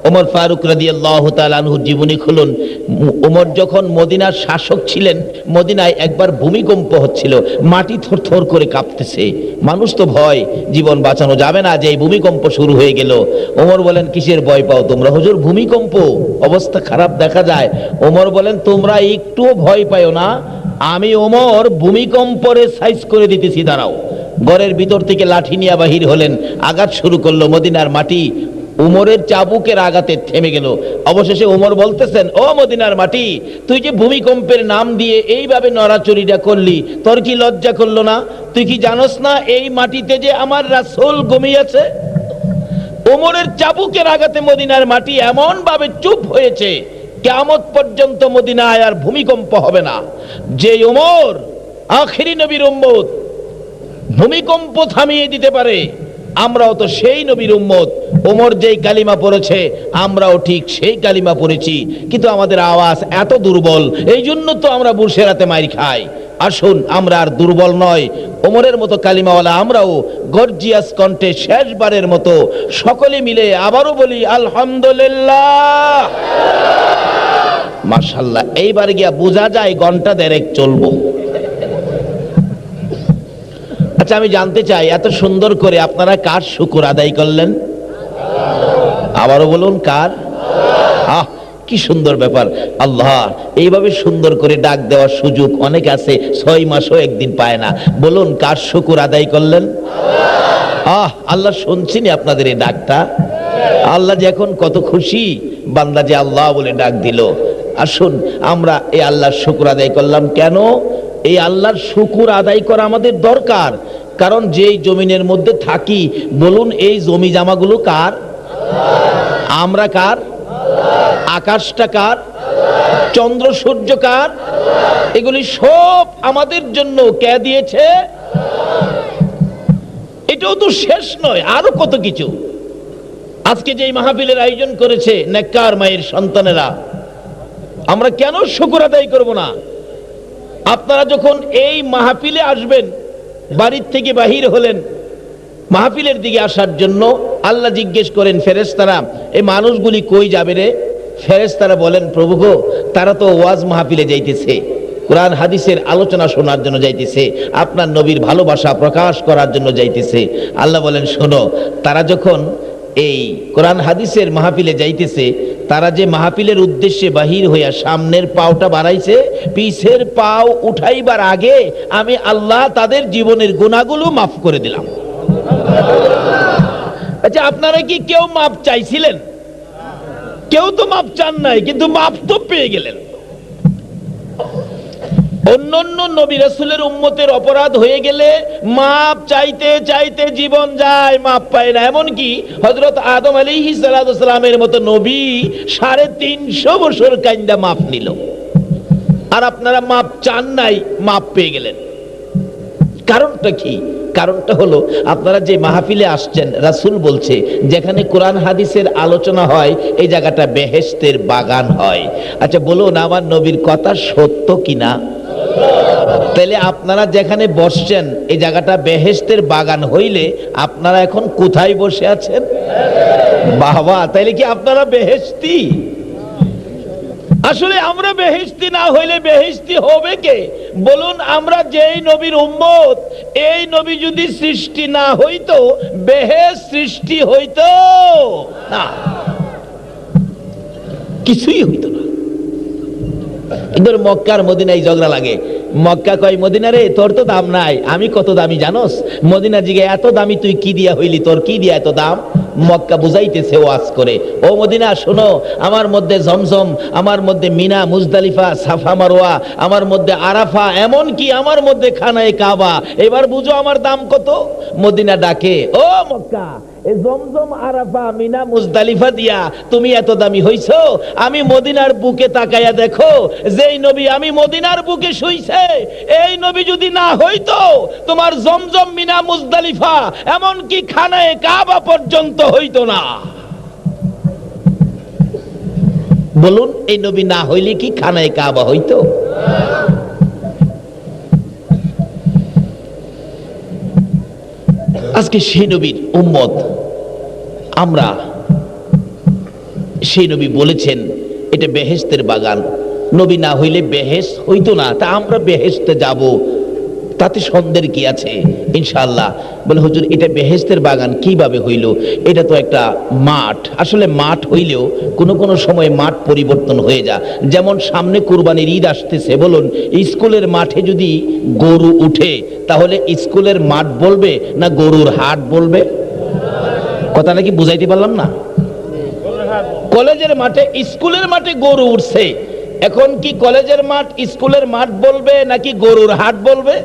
ওমর ফারুক রাদিয়াল্লাহু তাআলা আনহুর জীবনী খুলুন। ওমর যখন মদিনার শাসক ছিলেন, মদিনায় একবার ভূমিকম্প হচ্ছিল, মাটি থরথর করে কাঁপতেছে। মানুষ তো ভয়, জীবন বাঁচানো যাবে না, যে এই ভূমিকম্প শুরু হয়ে গেল। ওমর বলেন, কিসের ভয় পাও তোমরা? হুজুর ভূমিকম্প, অবস্থা খারাপ দেখা যায়। ওমর বলেন, তোমরা একটুও ভয় পাও না, আমি ওমর ভূমিকম্পরে সাইজ করে দিতেছি, দাঁড়াও। ঘরের ভিতর থেকে লাঠি নিয়ে বাহির হলেন, আঘাত শুরু করলো। মদিনার মাটি উমরের চাবুকের আঘাতে থেমে গেল। অবশেষে ওমর বলতেছেন, ও মদিনার মাটি, তুই যে ভূমিকম্পের নাম দিয়ে এইভাবে নড়াচড়িটা করলি, তোর কি লজ্জা করলো না? তুই কি জানোস না এই মাটিতে যে আমার রাসূল ঘুমিয়েছে? ওমরের চাবুকের আঘাতে মদিনার মাটি এমন ভাবে চুপ হয়েছে, কিয়ামত পর্যন্ত মদিনায় আর ভূমিকম্প হবে না। যে ওমর আখিরি নবীর উম্মত, ভূমিকম্প থামিয়ে দিতে পারে, আমরাও তো সেই নবীর উম্মত। ওমর যেই কালিমা পড়েছে আমরাও ঠিক সেই কালিমা পড়েছি, কিন্তু আমাদের আওয়াজ এত দুর্বল, এই জন্য তো আমরা বুরসেরাতে মাইর খাই। আসুন আমরা আর দুর্বল নয়, ওমরের মতো কালিমাওয়ালা আমরাও গর্জিয়াস কণ্ঠে শেষবারের মতো সকলে মিলে আবারও বলি আলহামদুলিল্লাহ, মাশাআল্লাহ। এইবার গিয়া বোঝা যায় ঘন্টা দেড়েক চলবো। আচ্ছা, আমি জানতে চাই, এত সুন্দর করে আপনারা কার শুকর আদায় করলেন? আবারও বলুন, কার? আহ, কি সুন্দর ব্যাপার। আল্লাহ এইভাবে সুন্দর করে ডাক দেওয়ার সুযোগ অনেক আছে, 6 মাসও একদিন পায় না। বলুন, কার শুকর আদায় করলেন? আল্লাহ শুনছিনি আপনাদের এই ডাকটা। আল্লাহ যে এখন কত খুশি, বান্দা যে আল্লাহ বলে ডাক দিল। আসুন আমরা এই আল্লাহর শুকর আদায় করলাম। কেন এই আল্লাহর শুকর আদায় করা আমাদের দরকার? কারণ যেই জমিনের মধ্যে থাকি, বলুন এই জমি জামাগুলো কার? আমরা কার? আকাশটা কার? চন্দ্র সূর্য কার? এগুলি সব আমাদের জন্য কে দিয়েছে? এটাও তো শেষ নয়, আরো কত কিছু। আজকে যে মাহফিলের আয়োজন করেছে নেককার মায়ের সন্তানেরা, আমরা কেন শুকর আদায় করব না? আপনারা যখন এই মাহফিলে আসবেন, বাড়ির থেকে বাহির হলেন মাহফিলের দিকে আসার জন্য, আল্লাহ জিজ্ঞেস করেন ফেরেশতারা, এই মানুষগুলি কই যাবে রে? ফেরেশতারা বলেন, প্রভু গো, তারা তো ওয়াজ মাহফিলে যাইতেছে, কোরআন হাদিসের আলোচনা শোনার জন্য যাইতেছে, আপনার নবীর ভালোবাসা প্রকাশ করার জন্য যাইতেছে। আল্লাহ বলেন, শোনো, তারা যখন এই কোরআন হাদিসের মাহফিলে যাইতেছে, তারা যে মাহফিলের উদ্দেশ্যে বাহির হইয়া সামনের পাওটা বাড়াইছে, পিছের পাও উঠাইবার আগে আমি আল্লাহ তাদের জীবনের গুনাহগুলো মাফ করে দিলাম। আচ্ছা, আপনারা কি কেউ মাপ চাইছিলেন? কেউ তো মাপ চান নাই, কিন্তু মাপ তো পেয়ে গেলেন। অন্যান্য নবী রাসূলের উম্মতের অপরাধ হয়ে গেলে মাপ চাইতে চাইতে জীবন যায়, মাপ পায় না। এমনকি হযরত আদম আলাইহিস সালাতু ওয়াস সালামের মতো নবী 350 বছর কাইন্দা মাপ নিল, আর আপনারা মাপ চান নাই, মাপ পেয়ে গেলেন। কারণটা কি? কারণটা হলো, আপনারা যে মাহফিলে আসছেন, রাসূল বলছে যেখানে কোরআন হাদিসের আলোচনা হয় এই জায়গাটা বেহেশতের বাগান হয়। আচ্ছা বলুন, আমার নবীর কথা সত্য কিনা? তাহলে আপনারা যেখানে বসছেন এই জায়গাটা বেহেশতের বাগান হইলে আপনারা এখন কোথায় বসে আছেন? বাবা, তাইলে কি আপনারা বেহেশতি? আসলে আমরা বেহেশতি না হইলে বেহেশতি হবে কে? বলুন, আমরা যেই নবীর উম্মত, এই নবী যদি সৃষ্টি না হইতো, বেহেশত সৃষ্টি হইতো না, কিছুই হইতো না। কিন্তু মক্কার মদিনায় ঝগড়া লাগে। মক্কা কয়, মদিনা রে, তোর তো দাম নাই। আমি কত দামি জানোস? মদিনা জিগে, এত দামি তুই কি দিয়া হইলি? তোর কি দিয়া এত দাম? মক্কা বুঝাইতেছে ওয়াজ করে, ও মদিনা শোনো, আমার মধ্যে জমজম, আমার মধ্যে মিনা, মুজদালিফা, সাফা মারওয়া, আমার মধ্যে আরাফা, এমন কি আমার মধ্যে খানায়ে কাবা। এবার বুঝো আমার দাম কত। মদিনা ডাকে, ও মক্কা, এই জমজম, আরাফা, মিনা, মুজদালিফা দিয়া তুমি এত দামি হইছো? আমি মদিনার বুকে তাকাইয়া দেখো, যেই নবী আমি মদিনার বুকে শুইছে, এই নবী যদি না হইতো, তোমার জমজম, মিনা, মুজদালিফা, এমন কি খানায়ে কাবা পর্যন্ত হইতো না। বলুন, এই নবী না হইলে কি খানায়ে কাবা হইতো? আজকে সেই নবীর উম্মত আমরা, সেই নবী বলেছেন এটা বেহেশতের বাগান। নবী না হইলে বেহেশত হইতো না, তা আমরা বেহেশতে যাব, তাতে সন্দেহের কি আছে? ইনশাআল্লাহ। বলে হুজুর এটা বেহেশতের বাগান কিভাবে হইল? এটা তো একটা মাঠ। আসলে মাঠ হইলেও কোনো কোনো সময় মাঠ পরিবর্তন হয়ে যায়। যেমন সামনে কুরবানির ঈদ আসতেছে, বলুন স্কুলের মাঠে যদি গরু উঠে তাহলে স্কুলের মাঠ বলবে না গরুর হাট বলবে? কথা নাকি বুঝাইতে পারলাম না? কলেজের মাঠে, স্কুলের মাঠে গরু উঠছে, এখন কি কলেজের মাঠ স্কুলের মাঠ বলবে নাকি গরুর হাট বলবে?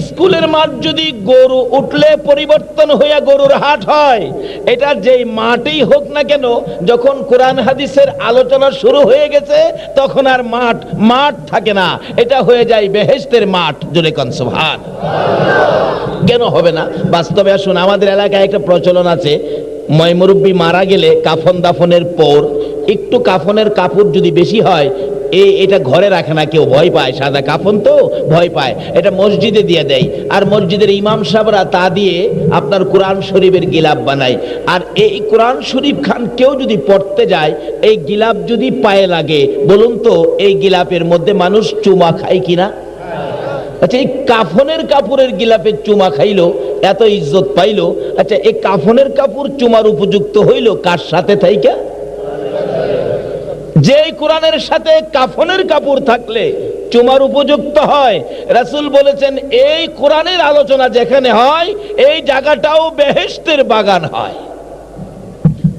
স্কুলের মাঠ যদি গরু উঠলে পরিবর্তন হইয়া গরুর হাট হয়, এটা যেই মাঠই হোক না কেন, যখন কোরআন হাদিসের আলোচনা শুরু হয়ে গেছে তখন আর মাঠ মাঠ থাকে না, এটা হয়ে যায় বেহেশতের মাঠ। জোরে কোন সুবহান। কেন হবে না? বাস্তবে আসুন, আমাদের এলাকায় একটা প্রচলন আছে, ময়মুরব্বী মারা গেলে কাফন দাফনের পর একটু কাফনের কাপড় যদি বেশি হয়, এটা ঘরে রাখে না কেউ, ভয় পায়, সাদা কাফন তো ভয় পায়, এটা মসজিদে দিয়ে দেয়। আর মসজিদের ইমাম সাহেবরা তা দিয়ে আপনার কোরআন শরীফের গিলাপ বানায়। আর এই কোরআন শরীফ খান কেউ যদি পড়তে যায়, এই গিলাপ যদি পায়ে লাগে, বলুন তো এই গিলাপের মধ্যে মানুষ চুমা খায় কিনা? আচ্ছা, এই কাফনের কাপড়ের গিলাপে চুমা খাইলো, এত ইজ্জত পাইলো, আচ্ছা এই কাফনের কাপড় চুমার উপযুক্ত হইল কার সাথে থাইকা? যে কোরআনের সাথে কাফনের কাপড় থাকলে চুমার উপযুক্ত হয়। রাসূল বলেছেন এই কোরআনের আলোচনা যেখানে হয় এই জায়গাটাও বেহেশতের বাগান হয়।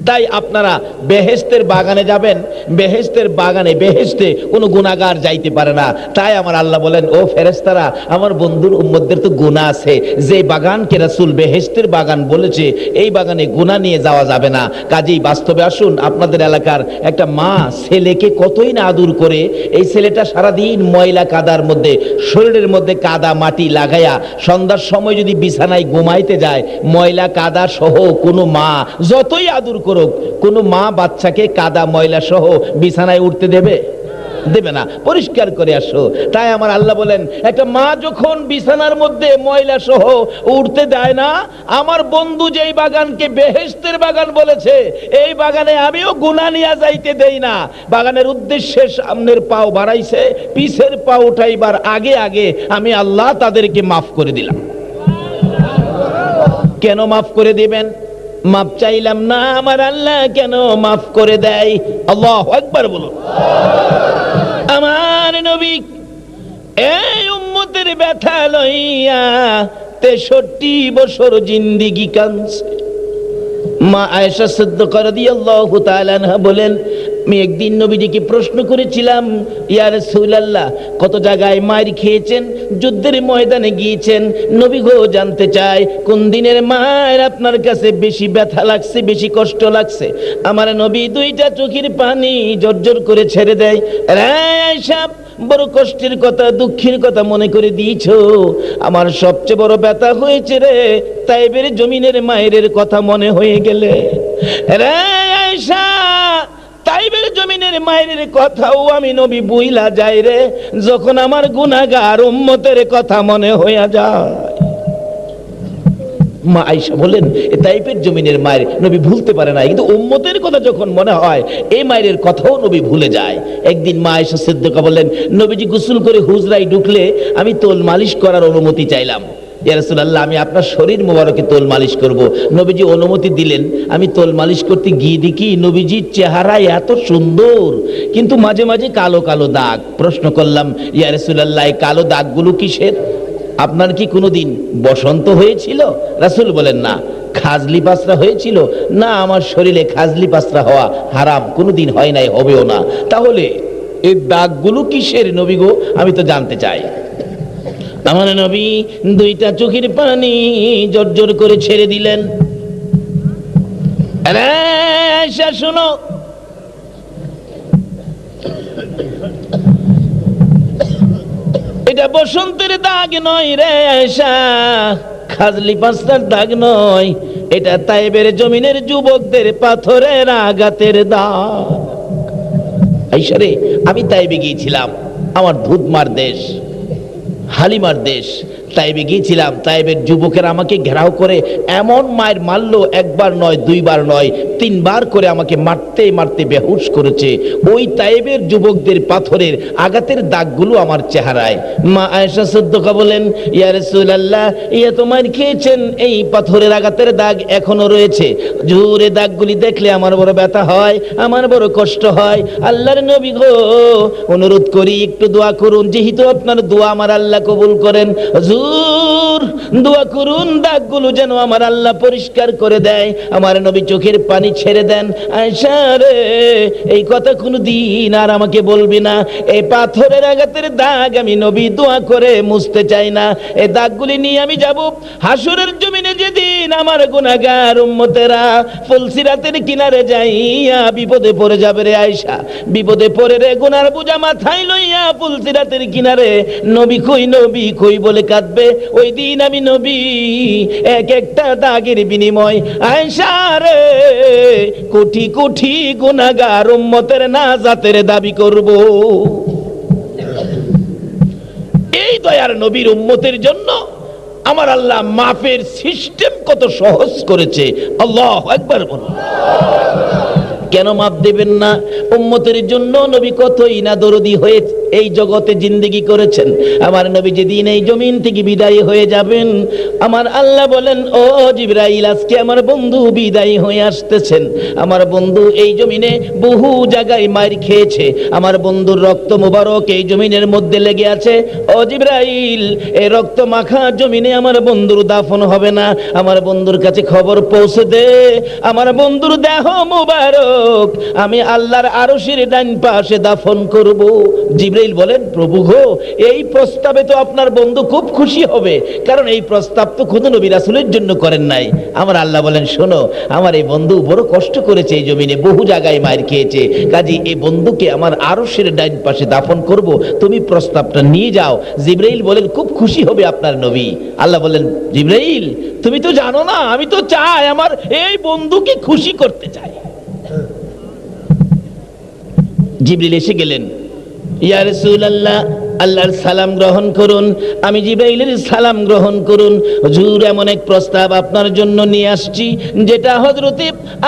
তাই আপনারা বেহেশতের বাগানে যাবেন, বেহেশতের বাগানে, বেহেশতে কোনো গুনাহগার যাইতে পারে না। তাই আমার আল্লাহ বলেন, ও ফেরেশতারা, আমার বন্ধুর উম্মতদের তো গুনাহ আছে, যে বাগানকে রাসূল বেহেশতের বাগান বলেছে এই বাগানে গুনাহ নিয়ে যাওয়া যাবে না। কাজেই বাস্তবে আসুন, আপনাদের এলাকার একটা মা ছেলেকে কতই না আদর করে, এই ছেলেটা সারাদিন ময়লা কাদার মধ্যে, শরীরের মধ্যে কাদা মাটি লাগাইয়া সন্ধ্যার সময় যদি বিছানায় ঘুমাইতে যায়, ময়লা কাদা সহ কোনো মা যতই আদর করুক, কোন মা বাচ্চাকে কাদা ময়লা সহ বিছানায় উঠতে দেবে? দেবে না, পরিষ্কার করে আসো। তাই আমার আল্লাহ বলেন, একটা মা যখন বিছানার মধ্যে ময়লা সহ উঠতে দেয় না, আমার বন্ধু যেই বাগানকে বেহেশতের বাগান বলেছে এই বাগানে আমিও গুনাহ নিয়ে যাইতে দেই না। বাগানের উদ্দেশ্যে সামনের পাও বাড়াইছে, পিছের পা উঠাইবার আগে আগে আমি আল্লাহ তাদেরকে মাফ করে দিলাম। কেন মাফ করে দিবেন? মাফ চাইলাম না, আমার আল্লাহ কেন মাফ করে দেয়? আল্লাহু আকবার বলুন। আমার নবী এই উম্মতের ব্যথা লইয়া 63 বছর জিন্দেগি কাঁদছে। মা আয়েশা সিদ্দিকা রাদিয়াল্লাহু তাআলা আনহা বলেন, আমি একদিন নবীজিকে প্রশ্ন করেছিলাম, ইয়া রাসূলুল্লাহ, কত জায়গায় মার খেয়েছেন, যুদ্ধের ময়দানে গিয়েছেন, নবী গো জানতে চাই কোন দিনের মার আপনার কাছে বেশি ব্যথা লাগছে, বেশি কষ্ট লাগছে? আমার নবী দুইটা চোখের পানি জর্জর করে ছেড়ে দেয়। রে আয়েশা, বড় কষ্টের কথা, দুঃখের কথা মনে করে দিয়েছো। আমার সবচেয়ে বড় ব্যথা হয়েছে রে তাইবের জমিনের মায়ের কথা মনে হয়ে গেলে। রে আয়েশা, তাইবের জমিনের মায়ের কথাও আমি নবী বুইলা যাই রে, যখন আমার গুনাহগার উম্মতের কথা মনে হইয়া যায়। মা আয়েশা বলেন, তাইবের জমিনের মায়ের নবী ভুলতে পারে না, কিন্তু উম্মতের কথা যখন মনে হয় এই মায়ের কথাও নবী ভুলে যায়। একদিন মা আয়েশা সিদ্দিকা বলেন, নবীজি গোসল করে হুজরায় ঢুকলে আমি তোল মালিশ করার অনুমতি চাইলাম। ইয়া রাসূলুল্লাহ, আমি আপনার শরীর মোবারকে তোল মালিশ করব। নবীজি অনুমতি দিলেন। আমি তোল মালিশ করতে গিয়ে দেখি নবীজির চেহারা এত সুন্দর, কিন্তু মাঝে মাঝে কালো কালো দাগ। প্রশ্ন করলাম, ইয়া রাসূলুল্লাহ, এই কালো দাগগুলো কিসের? আপনার কি কোনোদিন বসন্ত হয়েছিল? রাসূল বলেন, না। খাজলি পাসরা হয়েছিল? না, আমার শরীরে খাজলি পাসরা হওয়া হারাম, কোনোদিন হয় নাই, হবেও না। তাহলে এই দাগগুলো কিসের নবী গো? আমি তো জানতে চাই। আমার নবী দুইটা চোখের পানি জর্জর করে ছেড়ে দিলেন। আরে আয়েশা শোনো, এটা বসন্তের দাগ নয় রে আয়েশা, খাজলি পাসরার দাগ নয়, এটা তাইবের জমিনের যুবকদের পাথরের আঘাতের দাগ। আয়েশা রে, আমি তাইবে গিয়েছিলাম, আমার ধুদমার দেশ, হালিমার দেশ। তাইবে গিয়েছিলাম, তাইবের যুবকেরা আমাকে ঘেরাও করে এমন মায়ের মারলো, একবার নয়, দুইবার নয়, তিনবার করে আমাকে মারতে মারতে বেহুশ করেছে। ওই তাইবের যুবকদের পাথরের আঘাতের দাগগুলো আমার চেহারায়। মা আয়েশা সিদ্দিকা বলেন, ইয়া রাসূলুল্লাহ, ইয়া তো মার খেয়েছেন, এই পাথরের আঘাতের দাগ এখনো রয়েছে। জোরে দাগগুলি দেখলে আমার বড় ব্যথা হয়, আমার বড় কষ্ট হয়। আল্লাহর নবী গো, অনুরোধ করি একটু দোয়া করুন, যেহেতু আপনার দোয়া আমার আল্লাহ কবুল করেন। হুজুর দোয়া করুন, দাগগুলো যেন আমার আল্লাহ পরিষ্কার করে দেয়। আমার নবী চোখের পানি ছেড়ে দেন। আয়েশা রে, এই কথা কোনো দিন আর আমাকে বলবি না। এই পাথরের আঘাতের দাগ আমি নবী দোয়া করে মুছতে চাই না। এই দাগগুলি নিয়ে আমি যাব হাসরের জমিনে, যেদিন আমার গুনাহগার উম্মতেরা ফুলসিরাতের কিনারে যাইয়া বিপদে পড়ে যাবে রে আয়েশা, বিপদে পড়ে রে গুনার বোঝা মাথায় লইয়া ফুলসিরাতের কিনারে নবী কই বলে কাঁদবে। ওই দিন আমি নবী এক একটা দাগের বিনিময় আয়েশা রে কোটি কোটি গুনাহগার উম্মতের নাজাতের দাবি করব। এই দয়ার নবীর উম্মতের জন্য আমার আল্লাহ মাফের সিস্টেম কত সহজ করেছে। আল্লাহু আকবার বলুন। কেন মাফ দেবেন না? উম্মতের জন্য নবী কতই না দরদি হয়ে এই জগতে জিন্দেগি করেছেন। আমার নবী যেদিন এই জমিন থেকে বিদায় হয়ে যাবেন, আমার আল্লাহ বলেন, ও জিবরাইল, আজকে আমার বন্ধু বিদায় হয়ে আসতেছেন। আমার বন্ধু এই জমিনে বহু জায়গায় মার খেয়েছে, আমার বন্ধুর রক্ত মুবারক এই জমিনের মধ্যে লেগে আছে। ও জিবরাইল, এই রক্ত মাখা জমিনে আমার বন্ধুর দাফন হবে না। আমার বন্ধুর কাছে খবর পৌঁছে দে, আমার বন্ধুর দেহ মুবারক আমি আল্লাহর আরশের ডান পাশে দাফন করব। জিবরাইল বলেন, প্রভু গো, এই প্রস্তাবে তো আপনার বন্ধু খুব খুশি হবে, কারণ এই প্রস্তাব তো খুদ নবী রাসূলের জন্য করেন নাই। আমার আল্লাহ বলেন, শোনো, আমার এই বন্ধু বড় কষ্ট করেছে, এই জমিনে বহু জায়গায় মার খেয়েছে, কাজী এই বন্ধুকে আমার আরশের ডান পাশে দাফন করব, তুমি প্রস্তাবটা নিয়ে যাও। জিবরাইল বলেন, খুব খুশি হবে আপনার নবী। আল্লাহ বলেন, জিবরাইল, তুমি তো জানো না, আমি তো চাই আমার এই বন্ধুকে খুশি করতে চাই। জিবরিল এসে গেলেন, ইয়া রাসূলুল্লাহ, আল্লাহর সালাম গ্রহণ করুন। আমি জিবরাইলের সালাম গ্রহণ করুন। হুজুর, এমন এক প্রস্তাব আপনার জন্য নিয়ে আসছি, যেটা হযরতে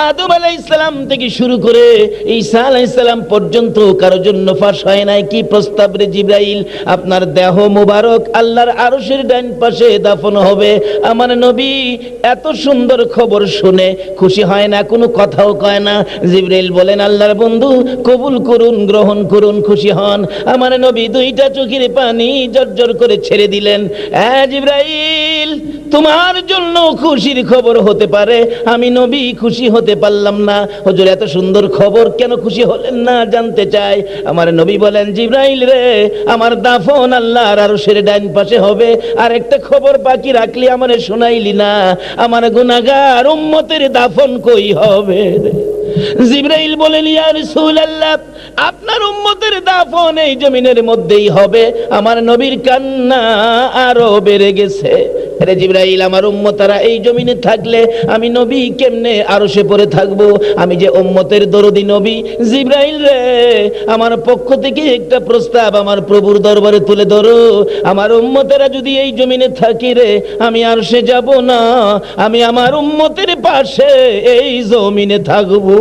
আদম আলাইহিস সালাম থেকে শুরু করে ঈসা আলাইহিস সালাম পর্যন্ত কারোর জন্য ফাঁস হয় নাই। কি প্রস্তাব রে জিবরাইল? আপনার দেহ মুবারক আল্লাহর আরশের ডান পাশে দাফন হবে। আমার নবী এত সুন্দর খবর শুনে খুশি হয় না, কোনো কথাও কয় না। জিবরাইল বলেন, আল্লাহর বন্ধু কবুল করুন, গ্রহণ করুন, খুশি হন। আমার নবী দুইটা চোখের পানি জর্জর করে ছেড়ে দিলেন। জিবরাইল, তোমার জন্য খুশির খবর হতে পারে, আমি নবী খুশি হতে পারলাম না। হুজুর, এত সুন্দর খবর কেন খুশি হলেন না জানতে চাই। আমার নবী বলেন, জিবরাইল রে, আমার দাফন আল্লাহর আরশের ডান পাশে হবে। আর একটা খবর বাকি রাখলি, আমারে শোনাইলি না, আমার গুনাহগার উম্মতের দাফন কই হবে? জিবরাইল বলেন, ইয়া রাসূলুল্লাহ, আপনার উম্মতের দাফন এই জমিনের মধ্যেই হবে। আমার নবীর কান্না আরো বেড়ে গেছে। আরে জিবরাইল, আমার উম্মতরা এই জমিনে থাকলে আমি নবী কেমনে আরশে পড়ে থাকবো? আমি যে উম্মতের দরদি নবী। জিবরাইল রে, আমার পক্ষ থেকে একটা প্রস্তাব আমার প্রভুর দরবারে তুলে ধরো। আমার উম্মতেরা যদি এই জমিনে থাকি রে, আমি আরশে যাব না, আমি আমার উম্মতের পাশে এই জমিনে থাকবো।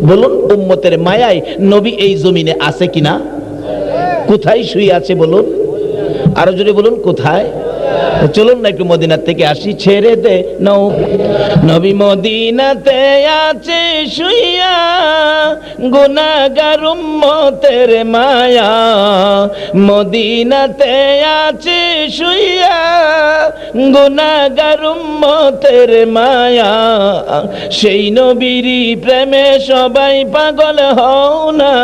বলুন, উম্মতের মায়ায় নবী এই জমিনে আছে কিনা? কোথায় শুয়ে আছে বলুন? আরো জোরে বলুন, কোথায়? চলুন না একটু মদিনার থেকে আসি। ছেড়ে দে নৌ, নবী মদিনাতে আছে শুইয়া, গুনাহগার উম্মতের মায়া। মদিনাতে আছে শুইয়া, গুনাহগার উম্মতের মায়া। সেই নবীরই প্রেমে সবাই পাগল হও না,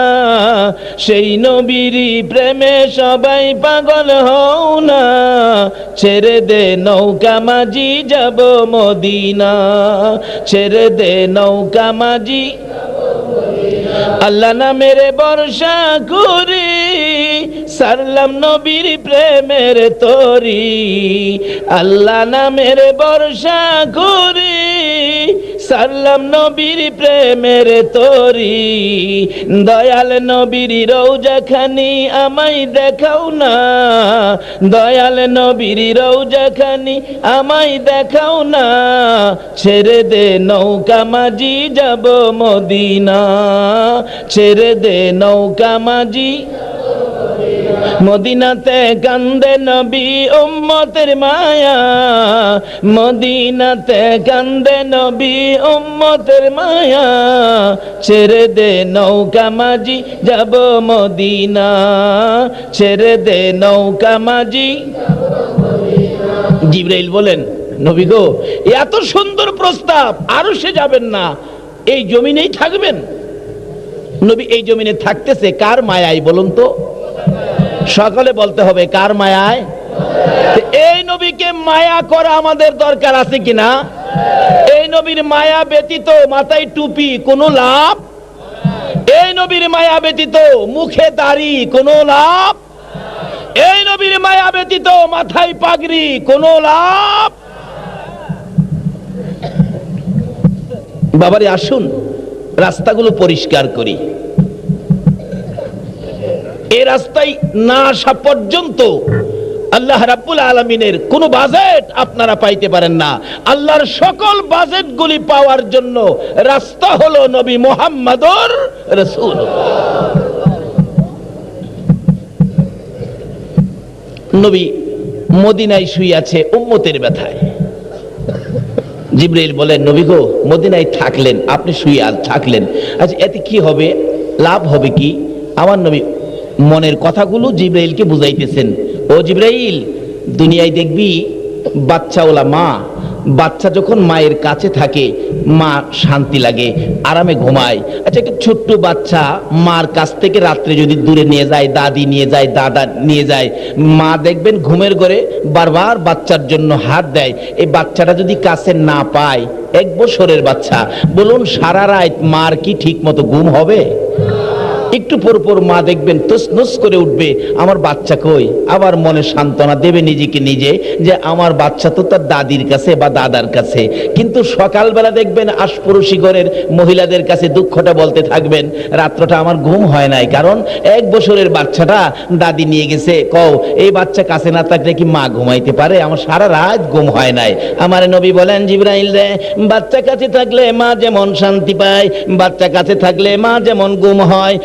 সেই নবীরই প্রেমে সবাই পাগল হও না। ছেড়ে দে নৌকা মাঝি যাব মদিনা, ছেড়ে দে নৌকা মাঝি। আল্লাহ নামের বর্ষা করি, সারলাম নবীর প্রেমের তরি। আল্লাহ নামের বর্ষা করি, সাল্লাম নবীর প্রেমের তরি, দয়াল নবীর রওজাখানি আমায় দেখাও না, দয়াল নবীর রওজাখানি আমায় দেখাও না, ছেড়ে দে নৌকা মাঝি যাব মদিনা, ছেড়ে দে নৌকা মাঝি মদিনাতে কান্দে নবী উম্মতের মায়া, মদিনাতে কান্দে নবী উম্মতের মায়া, ছেড়ে দে নৌকা মাঝি যাব মদিনা, ছেড়ে দে নৌকা মাঝি। জিবরাইল বলেন নবী গো, এত সুন্দর প্রস্তাব, আরো সে যাবেন না, এই জমিনেই থাকবেন। নবী এই জমিনে থাকতেছে কার মায়ায় বলুন তো? সকলে বলতে হবে কার মায়ায়? এই নবীকে মায়া করা আমাদের দরকার আছে কিনা? এই নবীর মায়া ব্যতীত মাথায় টুপি কোনো লাভ, এই নবীর মায়া ব্যতীত মুখে দাড়ি কোনো লাভ, এই নবীর মায়া ব্যতীত মাথায় পাগড়ি কোনো লাভ। বাবারে আসুন রাস্তাগুলো পরিষ্কার করি। এই রাস্তায় না আসা পর্যন্ত আল্লাহ রাব্বুল আলামিনের কোন বাজেট আপনারা পাইতে পারেন না। আল্লাহর সকল বাজেটগুলি পাওয়ার জন্য রাস্তা হলো নবী মুহাম্মদুর রাসূলুল্লাহ। নবী মদিনায় শুয়ে আছে উম্মতের ব্যথায়। জিবরাইল বলেন নবী গো, মদিনায় থাকলেন, আপনি শুয়ে থাকলেন, আচ্ছা এতে কি হবে, লাভ হবে কি? আমার নবী মনের কথাগুলো জিবরাইলকে বুঝাইতেছেন। ও জিবরাইল, দুনিয়ায় দেখবি বাচ্চাওয়ালা মা, বাচ্চা যখন মায়ের কাছে থাকে মা শান্তি লাগে, আরামে ঘুমায়। আচ্ছা একটা ছোট্ট বাচ্চা মার কাছ থেকে রাত্রে যদি দূরে নিয়ে যায়, দাদি নিয়ে যায়, দাদা নিয়ে যায়, মা দেখবেন ঘুমের ঘরে বারবার বাচ্চার জন্য হাত দেয়। এই বাচ্চাটা যদি কাছে না পায়, 1 বছরের বাচ্চা, বলুন সারা রাত মার কি ঠিক মতো ঘুম হবে? একটু পর পর মা দেখবেন তসনস করে উঠবে, আমার বাচ্চা কই, আবার মনে সান্ত্বনা দেবে নিজেকে নিজে যে আমার বাচ্চা তো তার দাদির কাছে বা দাদার কাছে। কিন্তু সকালবেলা দেখবেন আশপড়শি ঘরের মহিলাদের কাছে দুঃখটা বলতে থাকবেন, রাত্রটা আমার ঘুম হয় নাই, কারণ 1 বছরের বাচ্চাটা দাদি নিয়ে গেছে। কও এই বাচ্চা কাছে না থাকলে কি মা ঘুমাইতে পারে? আমার সারা রাত ঘুম হয় নাই। আমার নবী বলেন জিবরাইল রে, বাচ্চা কাছে থাকলে মা যেমন শান্তি পায়, বাচ্চা কাছে থাকলে মা যেমন ঘুম হয়,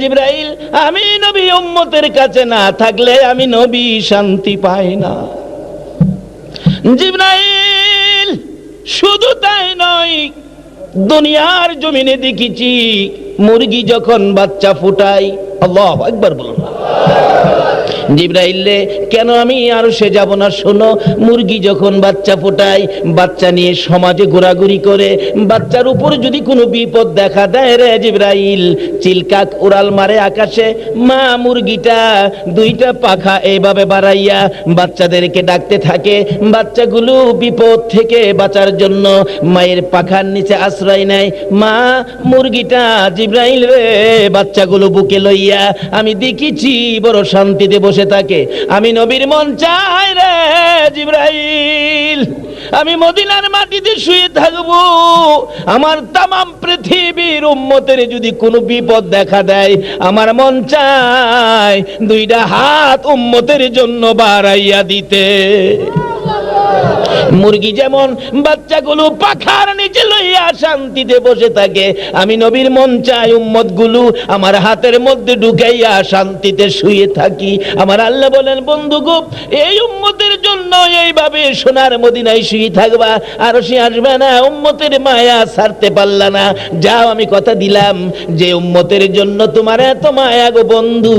জিবরাইল আমি নবী উম্মতের কাছে না থাকলে আমি নবী শান্তি পাই না। জিবরাইল শুধু তাই নয়, দুনিয়ার জমিনে দেখেছি মুরগি যখন বাচ্চা ফুটায়, আল্লাহু আকবার বলুন। জিবরাইল রে, কেন আমি আর সে যাব না? শোনো, মুরগি যখন বাচ্চা ফোটায়, বাচ্চা নিয়ে সমাজে ঘোরাঘুরি করে, বাচ্চার উপর যদি কোনো বিপদ দেখা দেয় রে জিবরাইল, চিলকাক উড়াল মারে আকাশে, মা মুরগিটা 2টা পাখা এইভাবে বাড়াইয়া বাচ্চাদেরকে ডাকতে থাকে। বাচ্চাগুলো বিপদ থেকে বাঁচার জন্য মায়ের পাখার নিচে আশ্রয় নেয়। মা মুরগিটা জিবরাইল রে বাচ্চাগুলো বুকে লইয়া আমি দেখেছি বড় শান্তিতে বসে থাকে। আমি নবীর মন চাই রে জিবরাইল, আমি মদিনার মাটিতে শুয়ে থাকবো, আমার তামাম পৃথিবীর উম্মতের যদি কোনো বিপদ দেখা দেয়, আমার মন চায় 2টা হাত উম্মতের জন্য বাড়াইয়া দিতে। মুরগি যেমন বাচ্চাগুলো পাখার নিচে লইয়া শান্তিতে বসে থাকে, আমি নবীর মন চাই উম্মত গুলো আমার হাতের মধ্যে ঢুকাইয়া শান্তিতে শুয়ে থাকি। আমার আল্লাহ বলেন বন্ধু গো, এই উম্মতের জন্য এইভাবে সোনার মদিনায় শুয়ে থাকবা, আর সে আসবে না, উম্মতের মায়া ছাড়তে পারলা না। যাও, আমি কথা দিলাম যে উম্মতের জন্য তোমার এত মায়া গো বন্ধু,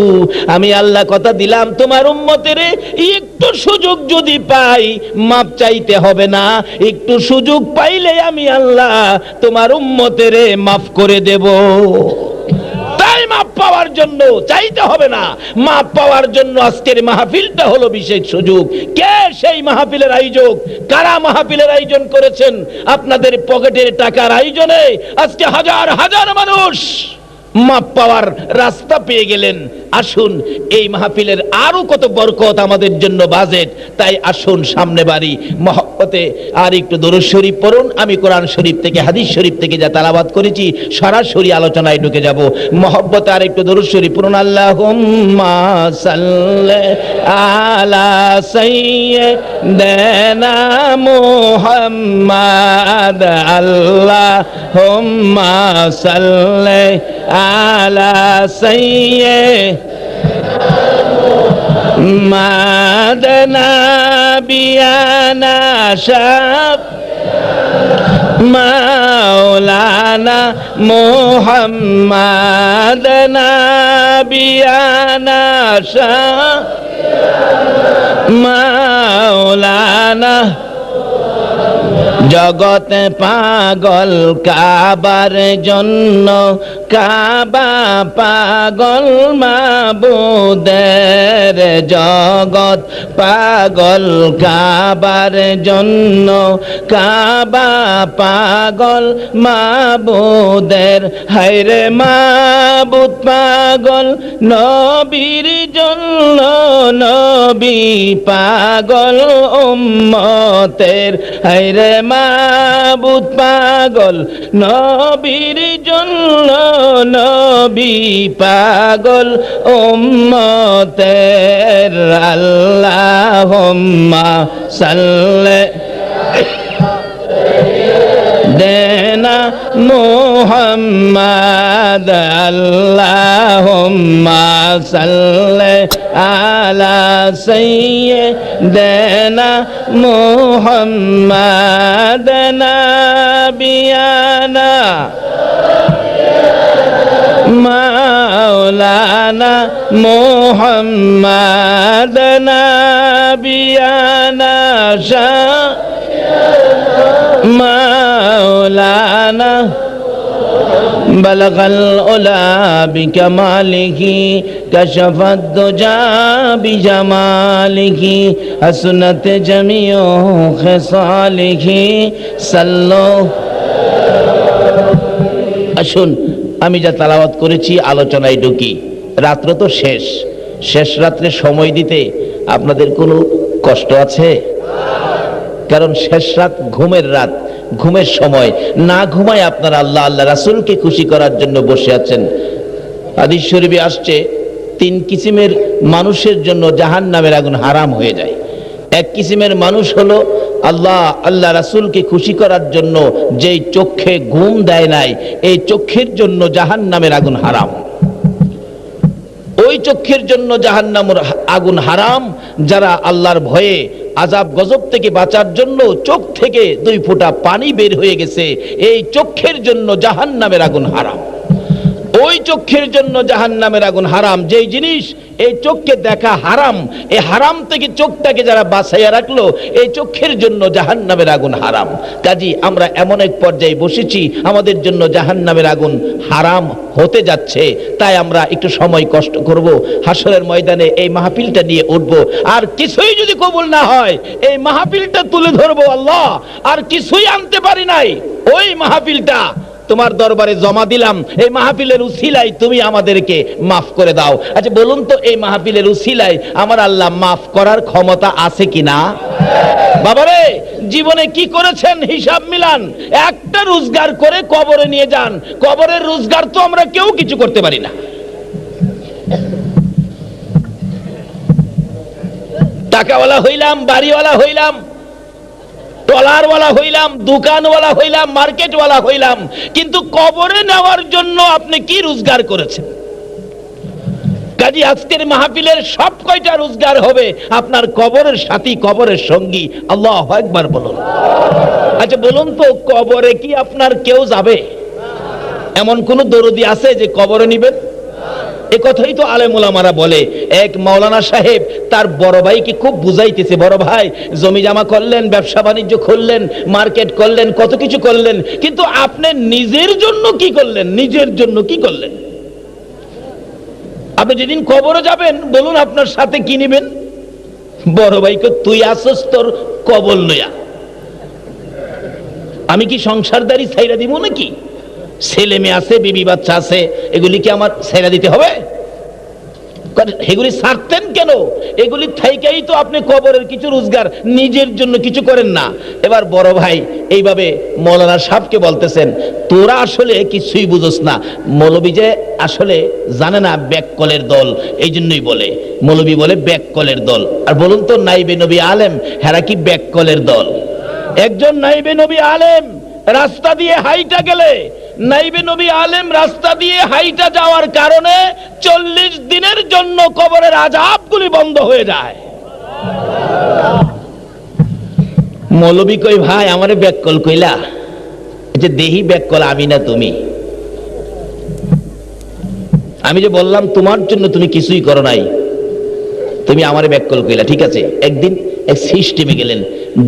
আমি আল্লাহ কথা দিলাম তোমার উম্মতের একটু সুযোগ যদি পাই মাপ চাইতে হবে না, একটু সুযোগ পাইলে আমি আল্লাহ তোমার উম্মতের মাফ করে দেব। তাই মাপ পাওয়ার জন্য চাইতে হবে না, মাপ পাওয়ার জন্য আজকের মাহফিলটা হলো বিশেষ সুযোগ। কে সেই মাহফিলের আয়োজক? কারা মাহফিলের আয়োজন করেছেন? আপনাদের পকেটের টাকার আয়োজনে আজকে হাজার হাজার মানুষ মাপ পাওয়ার রাস্তা পেয়ে গেলেন। আসুন, এই মাহফিলের আরো কত বরকত আমাদের জন্য বাজেট, তাই আসুন সামনে বাড়ি মহব্বতে আর একটু দরুদ শরীফ পড়ুন। আমি কোরআন শরীফ থেকে, হাদিস শরীফ থেকে যা তেলাওয়াত করেছি সরাসরি আলোচনায় ঢুকে যাব। মহব্বতে আর একটু দরুদ শরীফ পড়ুন। আল্লাহুম্মা সাল্লি আলা সাইয়্যিদিনা মুহাম্মাদ, আল্লাহুম্মা সাল্লি আলা সাইয়্যিদিনা নাবিয়ানা শাফ মাওলানা মুহাম্মাদ, নাবিয়ানা শাফ মাওলানা। জগৎ পাগল কাবার জন্য, কাবা পাগল মাবুদের। জগৎ পাগল কাবার জন্য, কাবা পাগল মাবুদের। হায়রে মাবুদ পাগল নবীর জন্য, নবী পাগল উম্মতের। হায়রে মাবুদ পাগল নবীর জন্য, নবী পাগল উম্মতের। আল্লাহুম্মা সাল্লি দেনা মুহাম্মাদ, আল্লাহুম্মা সাল্লি আলা সাইয়্যিদিনা মুহাম্মাদ, নাবিয়ানা মাওলানা মুহাম্মাদ, নাবিয়ানা শাহ মাওলানা। বলগল উলা বিকামালিহি, কাশফাদ দুজা বিজামালিহি, হাসনাত জামিউ খিসালিহি, সাল্লু। আসুন, আমি যা তেলাওয়াত করেছি আলোচনায় ঢুকি। রাত্র তো শেষ, শেষ রাত্রে সময় দিতে আপনাদের কোনো কষ্ট আছে? কারণ শেষ রাত ঘুমের রাত, ঘুমের সময়। না ঘুমায় আপনারা আল্লাহ আল্লাহ রাসূলকে খুশি করার জন্য বসে আছেন। হাদিস শরীফে আসছে, 3 কিসিমের মানুষের জন্য জাহান্নামের আগুন হারাম হয়ে যায়। এক কিসিমের মানুষ হলো আল্লাহ আল্লাহ রাসূলকে খুশি করার জন্য যেই চোখে ঘুম দেয় নাই, এই চোখের জন্য জাহান্নামের আগুন হারাম। ওই চোখের জন্য জাহান্নামের আগুন হারাম যারা আল্লাহর ভয়ে আযাব গজব থেকে বাঁচার জন্য চোখ থেকে 2 ফোঁটা পানি বের হয়ে গেছে, এই চোখের জন্য জাহান্নামের আগুন হারাম। ওই চোখের জন্য জাহান্নামের আগুন হারাম। যেই জিনিস এই চোখকে দেখা হারাম, এই হারাম থেকে চোখটাকে যারা বাঁচাইয়া রাখলো, এই চোখের জন্য জাহান্নামের আগুন হারাম। কাজী আমরা এমন এক পর্যায়ে বসেছি, আমাদের জন্য জাহান্নামের আগুন হারাম হতে যাচ্ছে। তাই আমরা একটু সময় কষ্ট করব, হাসরের ময়দানে এই মাহফিলটা নিয়ে উঠব। আর কিছুই যদি কবুল না হয়, এই মাহফিলটা তুলে ধরবো আল্লাহ। আর কিছুই আনতে পারি নাই, ওই মাহফিলটা তোমার দরবারে জমা দিলাম। এই মাহফিলের উসিলায় তুমি আমাদেরকে মাফ করে দাও। আচ্ছা বলুন তো, এই মাহফিলের উসিলায় আমার আল্লাহ মাফ করার ক্ষমতা আছে কিনা? বাবারে, জীবনে কি করেছেন হিসাব মিলান। একটা রোজগার করে কবরে নিয়ে যান। কবরের রোজগার তো আমরা কেউ কিছু করতে পারি না। টাকাওয়ালা হইলাম, বাড়িওয়ালা হইলাম, ট্রলারওয়ালা হইলাম, দোকানওয়ালা হইলাম, মার্কেটওয়ালা হইলাম, কিন্তু কবরে নেওয়ার জন্য আপনি কি রোজগার করেছেন? কাজী আজকের মাহফিলের সব কয়টা রোজগার হবে আপনার কবরের সাথী, কবরের সঙ্গী। আল্লাহু আকবার বলুন। আচ্ছা বলুন তো, কবরে কি আপনার কেউ যাবে? এমন কোন দরদি আছে যে কবরে নিবেন? এ কথাই তো আলেম ওলামারা বলে। এক মাওলানা সাহেব তার বড় ভাইকে খুব বুঝাইতেছে, বড় ভাই জমি জমা করলেন, ব্যবসা বাণিজ্য করলেন, মার্কেট করলেন, কত কিছু করলেন, কিন্তু আপনি নিজের জন্য কি করলেন? নিজের জন্য কি করলেন? আপনি যেদিন কবরে যাবেন, বলুন আপনার সাথে কি নিবেন? বড় ভাইকে, তুই আসস তোর কবর লইয়া, আমি কি সংসারদারি ছাইরা দিব নাকি? ছেলে মেয়ে আছে, বিবি বাচ্চা আছে, এগুলি কি আমার ছেড়ে দিতে হবে? এগুলি ছাড়তেন কেন? এগুলি থেকেই তো আপনি কবরের কিছু রোজগার, নিজের জন্য কিছু করেন না। এবার বড় ভাই এইভাবে মৌলানা সাহেবকে বলতেছেন, তোরা আসলে কিছুই বুঝোস না। মৌলবী যে আসলে জানে না ব্যাককলের দল, এই জন্যই বলে। মৌলবী বলে ব্যাককলের দল। আর বলুন তো, নাইবে নবী আলেম হেরা কি ব্যাককলের দল? একজন নাইবে নবী আলেম রাস্তা দিয়ে হাইটা গেলে, নাইবে নবী আলেম রাস্তা দিয়ে হাইটা যাওয়ার কারণে 40 দিনের জন্য কবরের আযাবগুলি বন্ধ হয়ে যায়। মৌলবী কই, ভাই আমারে ব্যাককল কইলা? যে দেহি ব্যাককল আমি না তুমি। আমি যে বললাম তোমার জন্য তুমি কিছুই করো নাই, তুমি আমারে ব্যাককল কইলা, ঠিক আছে। একদিন এক সিস্টেমে গেলেন,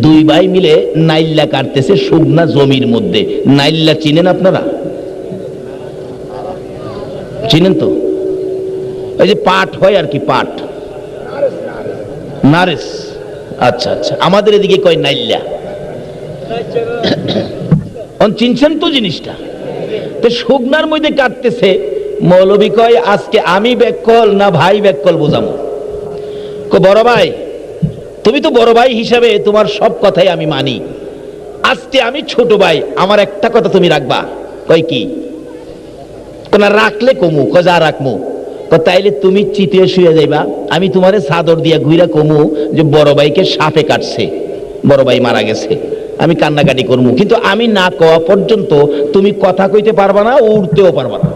দুই ভাই মিলে নাইল্লা কাটতেছে শুকনা জমির মধ্যে। নাইল্লা চিনেন আপনারা? চিনেন তো? ওই যে পাট হয় আর কি, পাট, নারেস। আচ্ছা আচ্ছা, আমাদের এদিকে কয় নাইল্লা। চিনছেন তো জিনিসটা? তো শুকনার মধ্যে কাটতেছে। মৌলবী কয়, আজকে আমি ব্যাককল না ভাই ব্যাককল বোঝামো? বড় ভাই, তুমি তো বড় ভাই হিসাবে তোমার সব কথাই আমি মানি, আজকে আমি ছোট ভাই, আমার একটা কথা তুমি রাখবা। কয় কি? না রাখলে কমু। যা রাখমু। তাইলে তুমি চিতে শুয়ে যাইবা, আমি তোমারে চাদর দিয়া ঘুরা কমু যে বড় ভাইকে সাপে কাটছে, বড় ভাই মারা গেছে, আমি কান্নাকাটি করবো। কিন্তু আমি না কওয়া পর্যন্ত তুমি কথা কইতে পারবা না, উঠতেও পারবা না।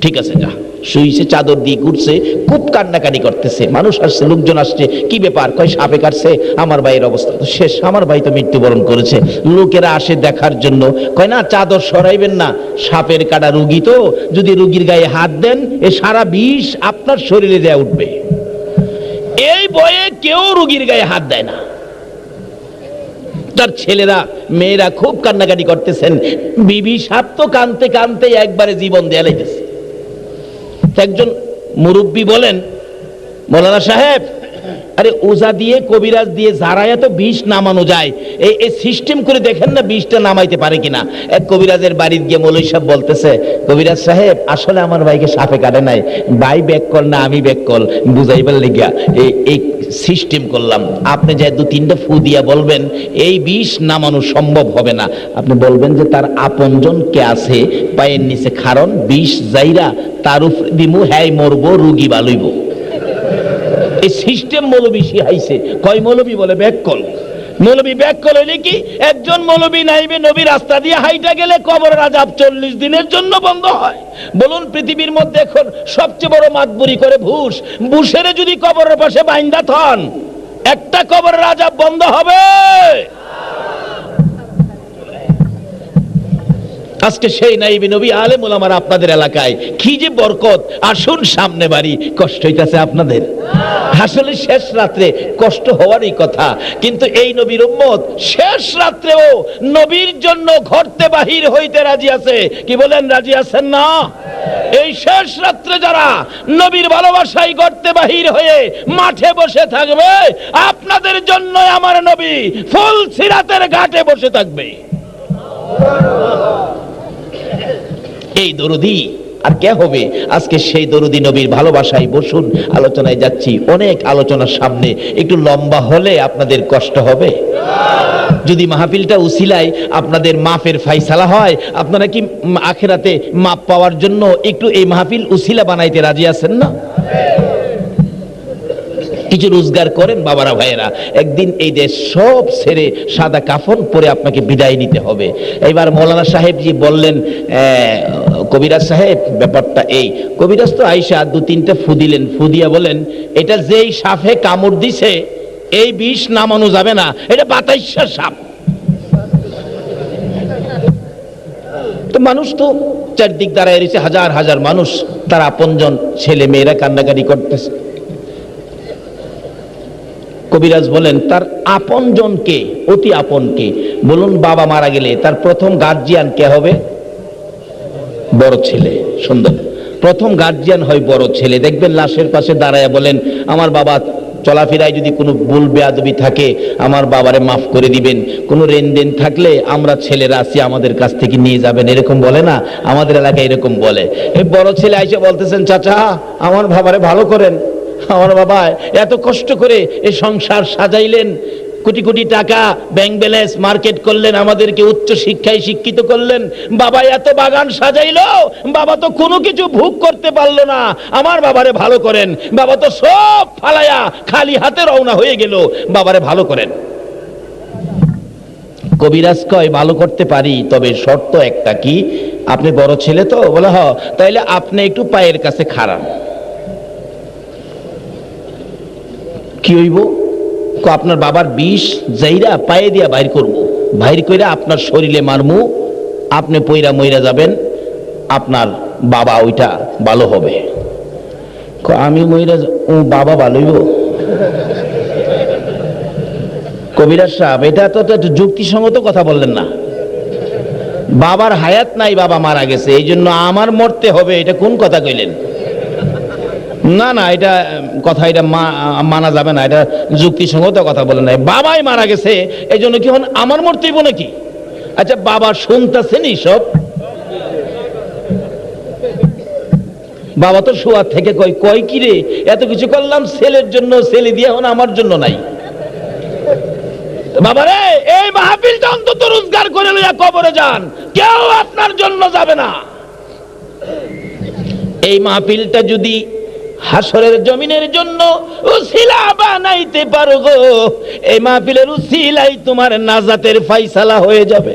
ঠিক আছে, যা। শুইছে, চাদর দিয়ে ঘুরছে, খুব কান্নাকাটি করতেছে। মানুষ আসছে, লোকজন আসছে, কি ব্যাপার? কয় সাপে কাটছে, আমার ভাইয়ের অবস্থা তো শেষ, আমার ভাই তো মৃত্যুবরণ করেছে। লোকেরা আসে দেখার জন্য। কয় না, চাদর সরাইবেন না, সাপের কাটা রুগী তো, যদি রুগীর গায়ে হাত দেন এ সারা বিষ আপনার শরীরে দেয়া উঠবে। এই বয়ে কেউ রুগীর গায়ে হাত দেয় না। তার ছেলেরা মেয়েরা খুব কান্নাকাটি করতেছেন। বিবি সাপ তো কানতে কানতে একবারে জীবন দেয়া লাইতেছে। একজন মুরব্বী বলেন, মৌলানা সাহেব, আরে ওজা দিয়ে কবিরাজ দিয়ে যারায়া তো বিষ নামানো যায়, এই সিস্টেম করে দেখেন না বিষটা নামাইতে পারে কিনা। এক কবিরাজের বাড়ির গিয়ে মৌলভী সাহেব বলতেছে, কবিরাজ সাহেব আসলে আমার ভাইকে সাপে কাটে নাই, ভাই ব্যাককল না আমি ব্যাককল, বুঝাইবার লেগিয়া এই সিস্টেম করলাম। আপনি যে 2-3টা ফু দিয়া বলবেন এই বিষ নামানো সম্ভব হবে না। আপনি বলবেন যে তার আপনজন কে আছে পায়ের নিচে খারণ, বিষ যাইরা তার উপরে দিমু, হ্যাঁ মরবো, রুগী বালইব। এই সিস্টেম মৌলবী শিখাইছে। কয় মৌলবী বলে ব্যাককল। মৌলবী ব্যাককল হইলে কি? একজন মৌলবী নাইবে নবী রাস্তা দিয়ে হাইটা গেলে কবরের আযাব 40 দিনের জন্য বন্ধ হয়। বলুন, পৃথিবীর মধ্যে এখন সবচেয়ে বড় মাতবুরি করে ভুষ, ভুষেরে যদি কবরের পাশে বাইন্দা থন, একটা কবরের আযাব বন্ধ হবে? আজকে সেই নাইবে নবী আলেম ওলামারা আপনাদের এলাকায়, কি যে বরকত। আসুন সামনে বাড়ি। কষ্ট হইতাছে আপনাদের? আসলে শেষ রাত্রে কষ্ট হওয়ারই কথা, কিন্তু এই নবীর উম্মত শেষ রাত্রেও নবীর জন্য ঘরতে বাহির হইতে রাজি আছে। কি বলেন, রাজি আছেন না? এই শেষ রাত্রে যারা নবীর ভালোবাসায় ঘরতে বাহির হয়ে মাঠে বসে থাকবে, আপনাদের জন্য আমার নবী ফুল সিরাতের ঘাটে বসে থাকবে। এই দরুদি আর কে হবে? আজকে সেই দরুদি নবীর ভালোবাসায় বসুন। আলোচনায় যাচ্ছি, অনেক আলোচনার সামনে একটু লম্বা হলে আপনাদের কষ্ট হবে। যদি মাহফিলটা উসিলায় আপনাদের মাফের ফাইসালা হয়, আপনারা কি আখিরাতে মাপ পাওয়ার জন্য একটু এই মাহফিল উসিলা বানাইতে রাজি আছেন না? কিছু রোজগার করেন বাবারা, ভাইয়েরা। একদিন এই দেশ সব ছেড়ে সাদা কাফন পরে আপনাকে বিদায় নিতে হবে। এবার মৌলানা সাহেব জি বললেন, কবিরাজ সাহেব ব্যাপারটা এই। কবিরাজ তো আইসা 2-3টা ফু দিলেন, ফু দিয়া বলেন, এটা যেই সাপে কামড় দিছে এই বিষ নামানো যাবে না, এটা বাতাইশা সাপ। তো মানুষ তো চারদিক দাঁড়ায় রয়েছে, হাজার হাজার মানুষ, তার আপনজন ছেলে মেয়েরা কান্নাকাটি করতেছে। কবিরাজ বলেন, তার আপনজনকে, অতি আপনকে, বলুন বাবা মারা গেলে তার প্রথম গার্জিয়ান কে হবে? বড় ছেলে। সুন্দর, প্রথম গার্জিয়ান হয় বড় ছেলে। দেখবেন লাশের পাশে দাঁড়ায় বলেন, আমার বাবা চলাফেরায় যদি কোনো ভুল বেয়াদবি থাকে আমার বাবারে মাফ করে দিবেন, কোনো লেনদেন থাকলে আমরা ছেলেরা আছি আমাদের কাছ থেকে নিয়ে যাবেন, এরকম বলে না? আমাদের এলাকায় এরকম বলে। এই বড় ছেলে আইসে বলতেছেন, চাচা আমার বাবারে ভালো করেন, আমার বাবা এত কষ্ট করে এই সংসার সাজাইলেন, কোটি কোটি টাকা ব্যাংক ব্যালেন্স মার্কেট করলেন, আমাদেরকে উচ্চ শিক্ষায় শিক্ষিত করলেন, বাবা এত বাগান সাজাইলো, বাবা তো কোনো কিছু ভোগ করতে পারলো না, আমার বাবারে ভালো করেন, বাবা তো সব ফালায়া খালি হাতে রওনা হয়ে গেল, বাবারে ভালো করেন। কবিরাজ কয় ভালো করতে পারি, তবে শর্ত একটা, কি? আপনি বড় ছেলে তো? বলে হ, তাইলে আপনি একটু পায়ের কাছে খাড়ান। কি হইব? আপনার বাবার বিষ যাইরা পায়ে দিয়া বাইর করব, বাইর করে আপনার শরীরে মারমু, আপনি পইরা মইরা যাবেন, আপনার বাবা ওইটা ভালো হবে। আমি মইরা বাবা ভালো হইব? কবিরাজ সাহেব এটা তো একটু যুক্তিসঙ্গত কথা বললেন না। বাবার হায়াত নাই, বাবা মারা গেছে, এই জন্য আমার মরতে হবে, এটা কোন কথা কইলেন? না না, এটা কথা এটা মানা যাবে না, এটা যুক্তিসঙ্গত কথা বলে নাই। বাবাই মারা গেছে এই জন্য কি আমার মরতেই নাকি? আচ্ছা বাবা শুনতেছেন সব? বাবা তো শোয়ার থেকে কয় কি রে এত কিছু করলাম ছেলের জন্য, ছেলে দিয়ে এখন আমার জন্য নাই। বাবা রে, এই মাহফিলটা অন্তত রোজগার করে লইয়া কবরে যান, কেউ আপনার জন্য যাবে না। এই মাহফিলটা যদি হাসরের জমিনের জন্য উসিলা বানাইতে পারো গো, এই মাহফিলের উসিলাই তোমার নাজাতের ফায়সালা হয়ে যাবে।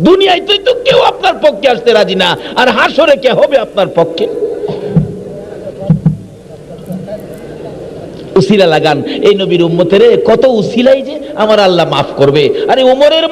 দুনিয়ায় তো কেউ আপনার পক্ষে আসতে রাজি না, আর হাসরে কে হবে আপনার পক্ষে? উসিলা লাগান, এই নবীর উম্মতের কত উসিলাই যে আমার আল্লাহ মাফ করবে। আরে ওমরের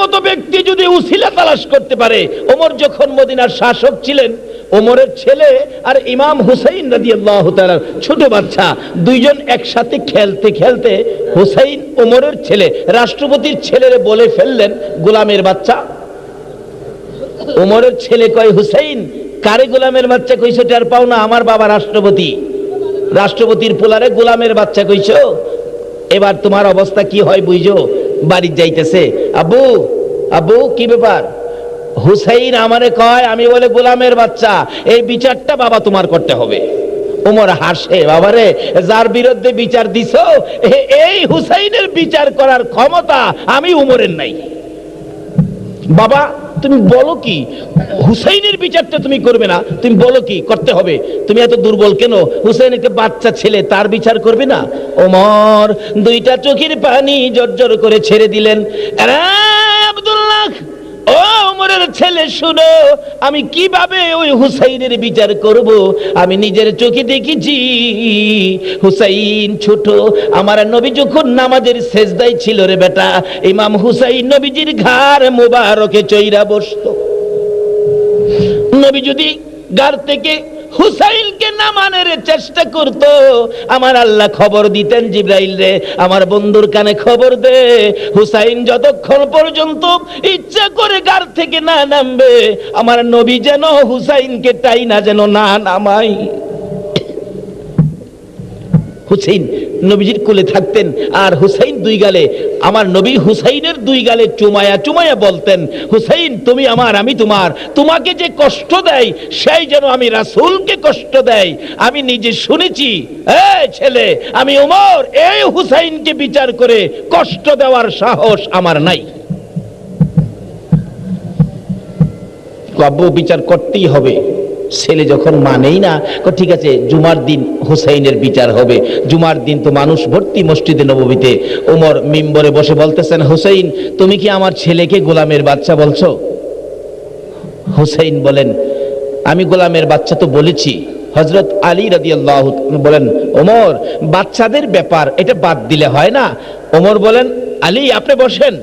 মতো ব্যক্তি যদি উসিলা তালাশ করতে পারে, ওমর যখন মদিনার শাসক ছিলেন, ওমরের ছেলে আর ইমাম হুসাইন রাদিয়াল্লাহু তাআলা ছোট বাচ্চা, দুইজন একসাথে খেলতে খেলতে হুসাইন ওমরের ছেলে রাষ্ট্রপতির ছেলেরে বলে ফেললেন গোলামের বাচ্চা। ওমরের ছেলে কয়, হুসাইন কারে গোলামের বাচ্চা কইছো টের পাও না? আমার বাবা রাষ্ট্রপতি, রাষ্ট্রপতির পোলারে গোলামের বাচ্চা কইছো, এবার তোমার অবস্থা কি হয় বুঝো। বাড়ি যাইতেছে, আব্বু আব্বু কি ব্যাপার? হুসাইন আমারে কয় আমি বলে গোলামের বাচ্চা, এই বিচারটা বাবা তোমার করতে হবে। ওমর হাসে, বাবারে যার বিরুদ্ধে বিচার দিছো এই হুসাইনের বিচার করার ক্ষমতা আমি উমরের নাই। বাবা তুমি বলো কি, হুসাইনের বিচারটা তুমি করবে না? তুমি বলো কি করতে হবে? তুমি এত দুর্বল কেন? হুসাইন একটা বাচ্চা ছেলে, তার বিচার করবে না? ওমর দুইটা চোখের পানি জর্জর করে ছেড়ে দিলেন। আরে আব্দুল্লাহ, ও ওমরের ছেলে শুনো, আমি কিভাবে ওই হুসাইনের বিচার করব? আমি নিজের চোখে দেখেছি হুসাইন ছোট, আমার নবী যখন নামাজের সেজদায় ছিল রে বেটা, ইমাম হুসাইন নবীজির ঘাড় মোবারকে চইরা বসতো। নবী যদি ঘাড় থেকে হুসাইনকে নামানোর চেষ্টা করত, আমার আল্লাহ খবর দিতেন জিবরাইল রে, আমার বন্ধুর কানে খবর দে, হুসাইন যতক্ষণ পর্যন্ত ইচ্ছা করে ঘাড় থেকে না নামবে, আমার নবী যেন হুসাইনকে টাইনা যেন না নামাই। হুসাইন নবীজির কোলে থাকতেন, আর হুসাইন দুই গালে, আমার নবী হুসাইনের দুই গালে চুমায়া চুমায়া বলতেন, হুসাইন তুমি আমার আমি তোমার, তোমাকে যে কষ্ট দেয় সেই যেন আমি রাসূলকে কষ্ট দেয়। আমি নিজে শুনেছি, এই ছেলে আমি ওমর এই হুসাইনকে বিচার করে কষ্ট দেওয়ার সাহস আমার নাই। আব্বু বিচার করতেই হবে। ছেলে যখন মানেই না, ঠিক আছে জুমার দিন হুসাইনের বিচার হবে। জুমার দিন তো মানুষ ভর্তি মসজিদে নববীতে। ওমর মিম্বরে বসে বলতেছেন, হুসাইন তুমি কি আমার ছেলেকে গোলামের বাচ্চা বলছো? হুসাইন বলেন, আমি গোলামের বাচ্চা তো বলেছি। হযরত আলী রাদিয়াল্লাহু বলেন, ওমর বাচ্চাদের ব্যাপার এটা বাদ দিলে হয় না। ওমর বলেন, আলী আপনি বসেন।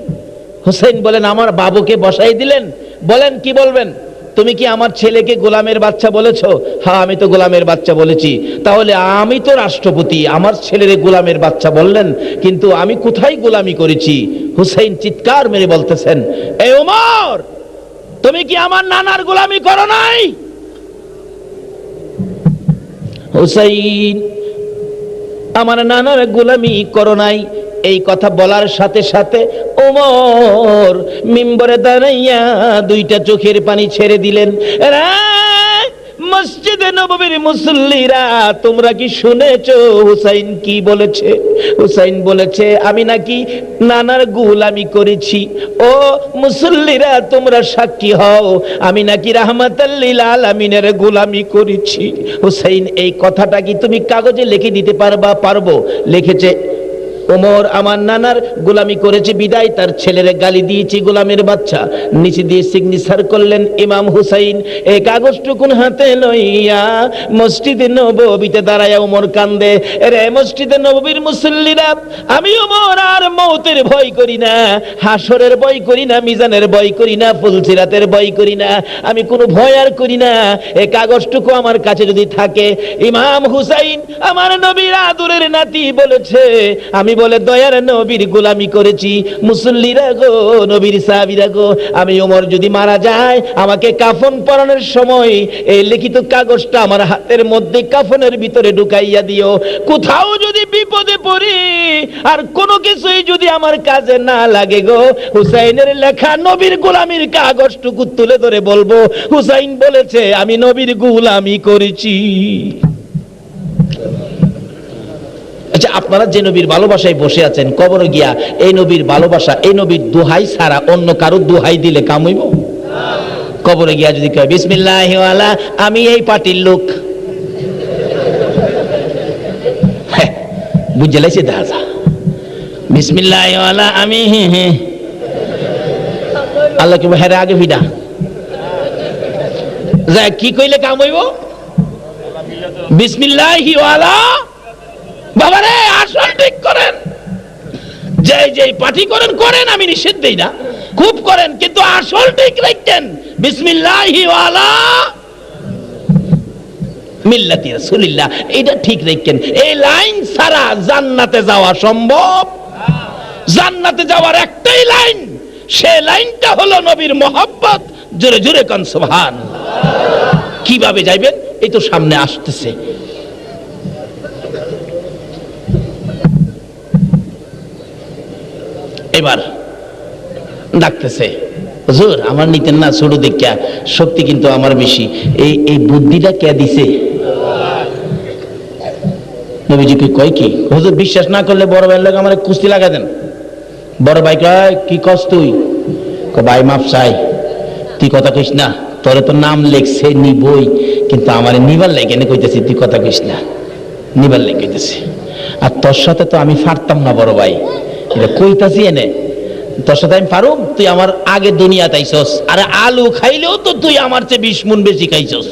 হুসাইন বলেন, আমার বাবুকে বসাই দিলেন, বলেন কি বলবেন? তুমি কি আমার ছেলেকে গোলামের বাচ্চা বলেছো? হ্যাঁ আমি তো গোলামের বাচ্চা বলেছি। তাহলে আমি তো রাষ্ট্রপতি, আমার ছেলেরে গোলামের বাচ্চা বললেন, কিন্তু আমি কোথায় গোলামি করেছি? হুসাইন চিৎকার মেরে বলতেছেন, এই ওমর তুমি কি আমার নানার গোলামি করো নাই? হুসাইন আমার নানার গোলামি করো নাই। এই কথা বলার সাথে সাথে ওমর মিম্বরে দাঁড়াইয়া দুইটা চোখের পানি ছেড়ে দিলেন। মসজিদে নববীর মুসল্লিরা, তোমরা কি শুনেছো হুসাইন কি বলেছে? হুসাইন বলেছে আমি নাকি নানার গোলামি করেছি। ও মুসল্লিরা, তোমরা সাক্ষী হও, আমি নাকি রাহমাতাল লিল আলামিনের গোলামি করেছি। হুসাইন এই কথাটা কি তুমি কাগজে লিখে দিতে পারবা? পারবো। লিখেছে ওমর আমার নানার গোলামি করেছে বিদায় তার ছেলের গালি দিয়েছি গোলামের বাচ্চা। নিচে দিয়ে সিগনেচার করলেন ইমাম হুসাইন। এই কাগজটুকুন হাতে লইয়া মসজিদে নববীতে দাঁড়ায়া ওমর কান্দে। রে মসজিদে নববীর মুসল্লিরা, আমি ওমর আর মৌতের ভয় করি না, হাসরের ভয় করি না, মিজানের ভয় করি না, ফুলসিরাতের ভয় করি না, আমি কোনো ভয় আর করি না। এই কাগজটুকু আমার কাছে যদি থাকে, ইমাম হুসাইন আমার নবীর আদরের নাতি বলেছে আমি বলে দয়ার নবীর গোলামি করেছি। মুসল্লিরা গো, নবীর সাহাবীরা গো, আমি ওমর যদি মারা যায় আমাকে কাফন পরানোর সময় এই লিখিত কাগজটা আমার হাতের মধ্যে কাফনের ভিতরে ঢুকাইয়া দিও। কোথাও যদি বিপদে পড়ি আর কোনো কিছুই যদি আমার কাজে না লাগে গো, হুসাইনের লেখা নবীর গোলামির কাগজটুকু তুলে ধরে বলবো হুসাইন বলেছে আমি নবীর গোলামি করেছি। আচ্ছা, আপনারা যে নবীর ভালোবাসায় বসে আছেন, কবরে গিয়া এই নবীর ভালোবাসা, এই নবীর দোহাই ছাড়া অন্য কারো দোহাই দিলে কাম হইব? কবরে গিয়া যদি কয় বিসমিল্লাহি ওয়ালা আমি এই পার্টির লোক, বুঝে লাইছে দাদা, বিসমিল্লাহি ওয়ালা আমি আল্লাহ কি হেরে আগে ভিডা যা কি কইলে কাম হইব? বিসমিল্লাহি ওয়ালা বাবারে আসল ঠিক করেন, যে পার্টি করেন করেন, আমি নিষেধ দেই না, খুব করেন, কিন্তু আসল ঠিক রাখতেন বিসমিল্লাহি ওয়ালা মিল্লাতি রাসূলিল্লাহ, এটা ঠিক রাখতেন। এই লাইন ছাড়া জান্নাতে যাওয়া সম্ভব? জান্নাতে যাওয়ার একটাই লাইন, সে লাইনটা হলো নবীর মহব্বত। জোরে জোরে কোন সুবহানাল্লাহ। কিভাবে যাইবেন? এই তো সামনে আসতেছে। এবার ডাকতেছে, হুজুর আমার নিতেন না, ছোট দেখা শক্তি কিন্তু আমার বেশি, এই বুদ্ধিটা কে দিছে? নবীজি কয় কি, হুজুর বিশ্বাস না করলে বড় ভাইয়ের লোক আমার কুস্তি লাগা দেন। বড় ভাই কয় কি কস তুই? ভাই মাপ চাই, তুই কথা কইস না, তোর তো নাম লেখছে নিবই, কিন্তু আমার নিবার লেগে এনে কইতেছি, তুই কথা কইস না, নিবার লেগে কইতেছি। আর তোর সাথে তো আমি পারতাম না বড় ভাই, এটা কইতাছি এনে, তোর সাথে আমি পারুম? তুই আমার আগে দুনিয়াতে আইছস, আরে আলু খাইলেও তো তুই আমার চেয়ে 20 গুণ বেশি খাইছস,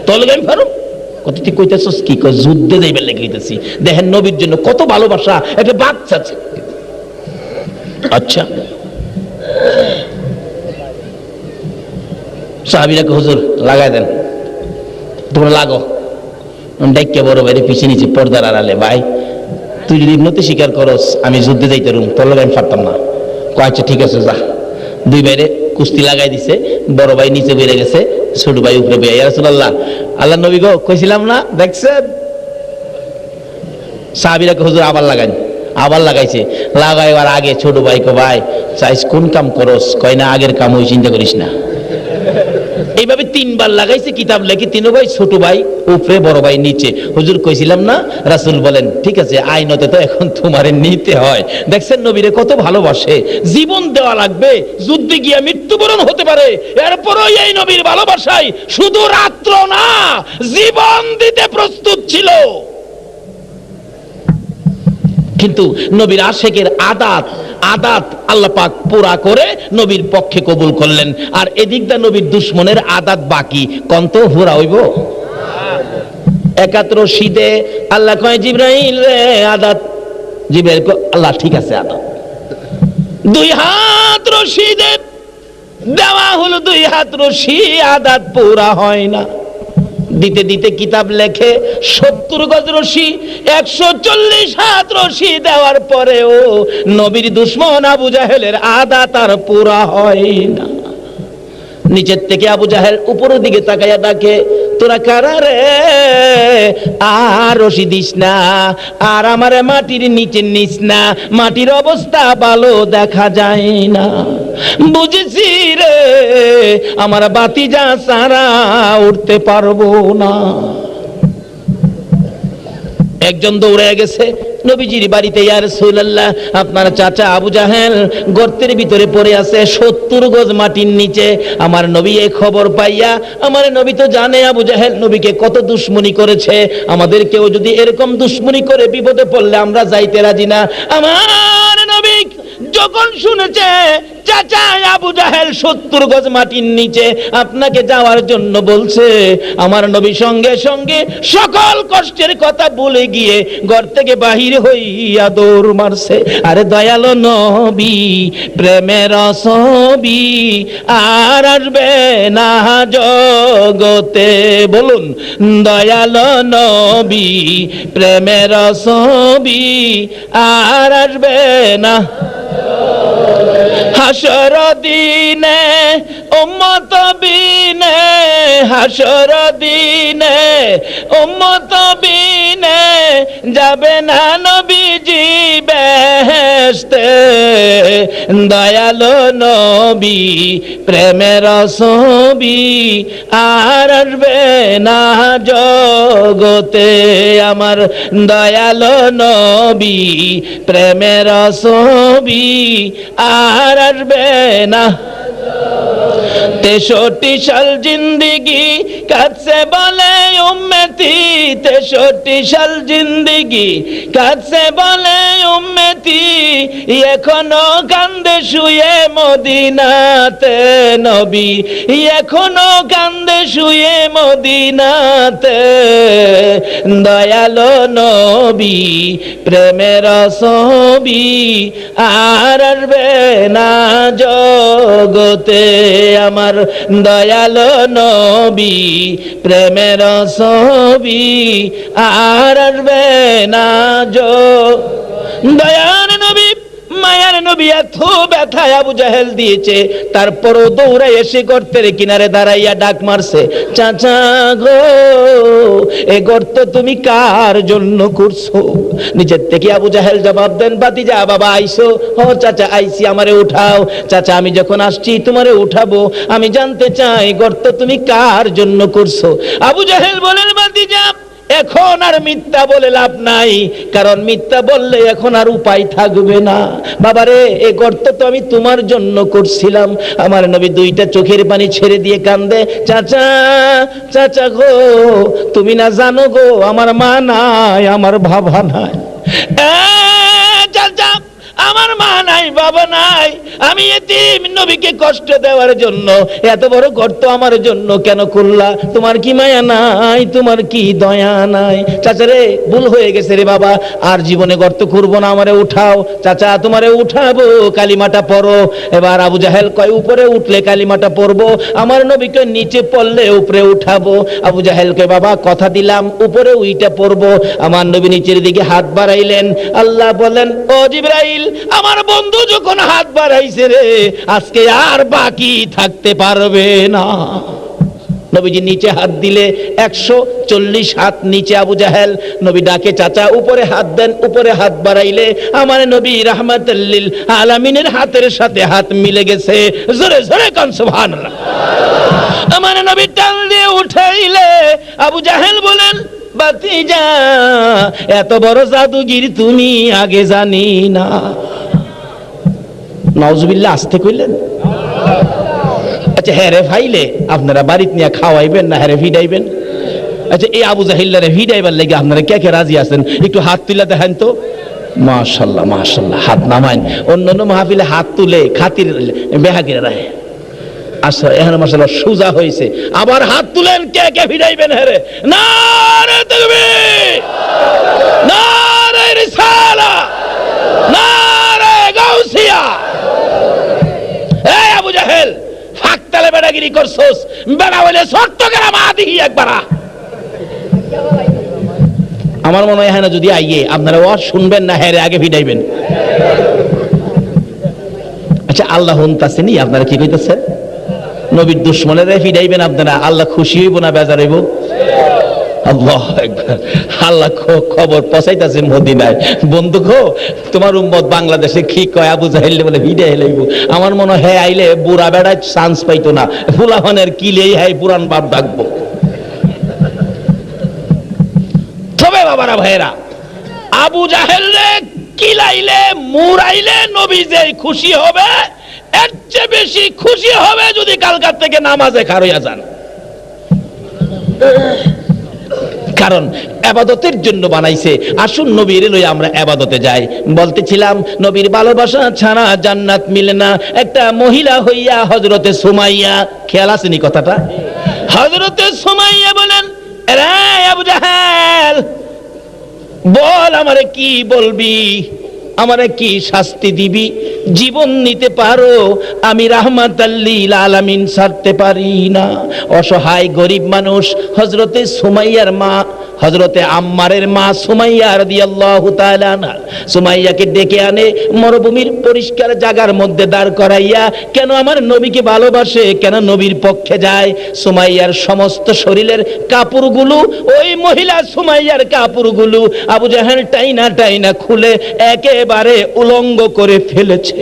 তোর লগে আমি পারুম? কত তুই কইতাছস কি? যুদ্ধে যাইবার লেগে কইতাছি। দেখেন নবীর জন্য কত ভালোবাসা, একটা বাচ্চা আছে। আচ্ছা, সাহাবীরাকে হুজুর লাগাই দেন, তোমরা লাগো। ডাইকে বড় ভাইরে পিছিয়ে নিচে পর্দার আড়ালে, ভাই তুই যদি ইবনতি স্বীকার করস আমি যুদ্ধে যাইতে রুম, তোর লগে আমি পারতাম না। আচ্ছা ঠিক আছে যা। দুই ভাইরে কুস্তি লাগাই দিছে, বড় ভাই নিচে বেড়ে গেছে, ছোট ভাই উপরে বেড়ে। ইয়া রাসূলুল্লাহ, আল্লাহ নবী গো কইছিলাম না, দেখছেন? সাহাবীরাকে হুজুর আবার লাগাই, আবার লাগাইছে। লাগাইবার আগে ছোট ভাই কো ভাই চাইস কোন কাম করস? কয় না আগের কাম ওই চিন্তা করিস না। এইভাবে 3 বার লাগাইছে, কিতাব লেখি 3 ভাই, ছোট ভাই উপরে, বড় ভাই নিচে। হুজুর কইছিলাম না? রাসূল বলেন ঠিক আছে, আইনতে তো এখন তোমারে নিতে হয়। দেখছেন নবীরে কত ভালোবাসে, জীবন দেওয়া লাগবে, যুদ্ধে গিয়ে মৃত্যুবরণ হতে পারে, এরপরও এই নবীর ভালোবাসায় শুধু রাত্র না জীবন দিতে প্রস্তুত ছিল। কিন্তু নবীর আশেকের আদাত আল্লাহ পাক পুরা করে নবীর পক্ষে কবুল করলেন, আর এদিকটা নবীর দুশ্মনের আদাত বাকি, কন্ত পুরা হইব? 71 শীতে আল্লাহ কয় জিবরাইল রে আদাত, জিবরাইল কয় আল্লাহ ঠিক আছে আদাত। 2 হাত রশি দেওয়া হলো, 2 হাত রশি, আদাত পুরা হয় না। দিতে দিতে কিতাব লেখে 70 গজ রশি, 140 হাত রশি দেওয়ার পরেও নবীর দুশমন আবু জাহেলের আদাত আর পুরা হয় না। নিচের থেকে আবু জাহেল উপরের দিকে তাকাইয়া ডাকে, তোরা কারা রে, আর রশি দিস না, আর আমারে মাটির নিচে নিস না, মাটির অবস্থা ভালো দেখা যায় না। বুঝেছি রে, আমার বাতিজা সারা উঠতে পারবো না। একজন দৌড়ে গেছে নবীজির বাড়িতে, ইয়া রাসূলুল্লাহ, আপনার চাচা আবু জাহেল গর্তের ভিতরে পড়ে আছে 70 গজ মাটির নিচে। আমার নবী এই খবর পাইয়া, আমার নবী তো জানে আবু জাহেল নবীকে কত দুশ্মনী করেছে, আমাদেরকেও যদি এরকম দুশ্মনী করে বিপদে পড়লে আমরা যাইতে রাজি না। আমার নবী যখন শুনেছে চাচা আবু জাহেল 70 গজ মাটির নিচে আপনাকে যাওয়ার জন্য বলছে, আমার নবী সঙ্গে সঙ্গে সকল কষ্টের কথা বলে গিয়ে ঘর থেকে বাহির হইয়া দৌড় মারছে। আরে দয়ালো নবী, প্রেমের ছবি আর আসবে না জগতে, বলুন দয়ালো নবী, প্রেমের ছবি আর আসবে না। হাসর দিনে উম্মত বিনে, হাসর দিনে উম্মত বিনে যাবে না নবীজি বেহেশতে। দয়ালো নবী, প্রেমের ছবি আর আসবে না জগতে। আমার দয়ালো নবী, প্রেমের ছবি আর আসবে না। 63 সাল জিন্দিগি কাছে বলে উম্মতি, 63 সাল জিন্দিগি কাছে বলে উম্মতি, এখনো কান্দে শুয়ে মদিনাতে নবী, এখনো কান্দে শুয়ে মদিনাতে। দয়ালো নবী, প্রেমের ছবি আর আসবে না জগতে। আমার দয়ালো নবী, প্রেমের ছবি আর আসবে না দয়ার নবী, মায়ার নবী এত ব্যথায় আবু জাহেল দিয়েছে, তারপরও দৌড়ে এসে গর্তের কিনারে দাঁড়াইয়া ডাক মারছে, চাচা গো, এ গর্ত তুমি কার জন্য করছো? নিজের থেকে আবু জাহেল জবাব দেন, ভাতিজা বাবা আইসো? ও চাচা আইসি, আমারে উঠাও। চাচা আমি যখন আসছি তোমারে উঠাবো, আমি জানতে চাই গর্ত তুমি কার জন্য করছো? আবু জাহেল বলেন, ভাতিজা এখন আর মিথ্যা বলে লাভ নাই, কারণ মিথ্যা বললে এখন আর উপায় থাকবে না। বাবারে, এই গর্ত তো আমি তোমার জন্য করছিলাম। আমার নবী দুইটা চোখের পানি ছেড়ে দিয়ে কান্দে, চাচা চাচা গো, তুমি না জানো গো, আমার মা নাই, আমার বাবা নাই। চাচা আমার মা নাই, বাবা নাই, আমি এতিম, নবীকে কষ্ট দেওয়ার জন্য এত বড় গর্ত আমার জন্য কেন করলা? তোমার কি মায়া নাই, তোমার কি দয়া নাই? চাচা রে, ভুল হয়ে গেছে রে বাবা, আর জীবনে গর্ত করবো না, আমারে উঠাও। চাচা তোমারে উঠাবো, কালিমাটা পড়ো। এবার আবু জাহেল কয়, উপরে উঠলে কালিমাটা পড়বো, আমার নবীকে নিচে পড়লে উপরে উঠাবো। আবু জাহেল কয়, বাবা কথা দিলাম উপরে উইটা পড়বো। আমার নবী নিচের দিকে হাত বাড়াইলেন, আল্লাহ বলেন, ও জিবরাইল, আমার বন্ধু যখন হাত বাড়াইছে রে, আজকে আর বাকি থাকতে পারবে না। নবীজি নিচে হাত দিলে 140 হাত নিচে আবু জাহেল। নবী ডাকে, চাচা উপরে হাত দেন। উপরে হাত বাড়াইলে আমার নবী রাহমাতুল লিল আলামিনের হাতের সাথে হাত মিলে গেছে। জোরে জোরে কান সুবহানাল্লাহ। আমার নবী টান দিয়ে উঠাইলে আবু জাহেল বলেন, ভাতিজা এত বড় জাদুগির তুমি আগে জানি না। নাউজুবিল্লাহ, আসতে কইলেন। আচ্ছা হ্যারে ফাইলে আপনারা বাড়িতে নিয়ে খাওয়াইবেন না হ্যারে ভিডাইবেন? আচ্ছা এই আবু জাহিল্লারে ভিডাইবার লেগে আপনারা কে কে রাজি আছেন? একটু হাত তুলে দেখেন তো। মাশাআল্লাহ মাশাআল্লাহ, হাত নামাইন। অন্যান্য মাহফিলে হাত তুলে খাতির বেহাগিরা রাখে। আচ্ছা এখানে মাশাআল্লাহ সোজা হয়েছে, আবার হাত তুলেন কে কে ভিডাইবেন হ্যারে? নারে তাকবীর, নারে রিসালাহ, নারে গাউসিয়া। এই আবু জাহেল, ফাকতালে বেড়াগিরি করছস, বেড়া হইলে শর্ত গেলাম আদিহি একবার। আমার মনে হয় এখানে যদি আইয়ে আপনারা ওয়াজ শুনবেন না, হ্যাঁ আগে ভিডাইবেন। আচ্ছা আল্লাহ হুনতাছেনি, আপনারা কি কইতেছেন? নবীর দুশ্মনেরা ভিডাইবেন আপনারা, আল্লাহ খুশি হইব না বেজার হইব? আল্লাহ আকবার। আল্লাহ খবর পৌঁছাইতাছে মদিনায়। বন্ধু গো, তোমার উম্মত বাংলাদেশে কি কয়, আবু জাহেল বলে ভিড়ে হেলাইব। আমার মনে হয় আইলে বুড়া বেড়ায় চান্স পাইতো না, ফুলাফানের কিলেই হাই পুরান বাপ ডাকবো। তবে বাবারা ভাইরা, আবু জাহেল কিলাইলে মুরাইলে নবী যে খুশি হবে, এর চেয়ে বেশি খুশি হবে যদি কালকার থেকে নামাজে খারইয়া যান। কারণ ইবাদতের জন্য বানাইছে। আসুন নবীর লইয়া আমরা ইবাদতে যাই। বলতেছিলাম নবীর ভালোবাসা ছাড়া জান্নাত মিলে না। একটা মহিলা হইয়া হযরতে সুমাইয়া, খেয়াল আছে নি কথাটা? হযরতে সুমাইয়া বলেন, রে আবু জাহেল, বল আমারে কি বলবি, আমারে কি শাস্তি দিবি? জীবন নিতে পারো, আমি রাহমাতাল লিল আলামিন ছাড়তে পারি না। অসহায় গরিব মানুষ হযরতে সুমাইয়ার মা, হযরতে আম্মারের মা সুমাইয়া রাদিয়াল্লাহু তাআলা আনহা সুমাইয়াকে ডেকে আনে মরুভূমির পরিষ্কার জায়গার মধ্যে দাঁড় করাইয়া, কেন আমার নবীকে ভালোবাসে, কেন নবীর পক্ষে যায়। সুমাইয়ার সমস্ত শরীরের কাপড়গুলো, ওই মহিলা সুমাইয়ার কাপড়গুলো আবু জাহেল টাইনা টাইনা খুলে একেবারে উলঙ্গ করে ফেলেছে।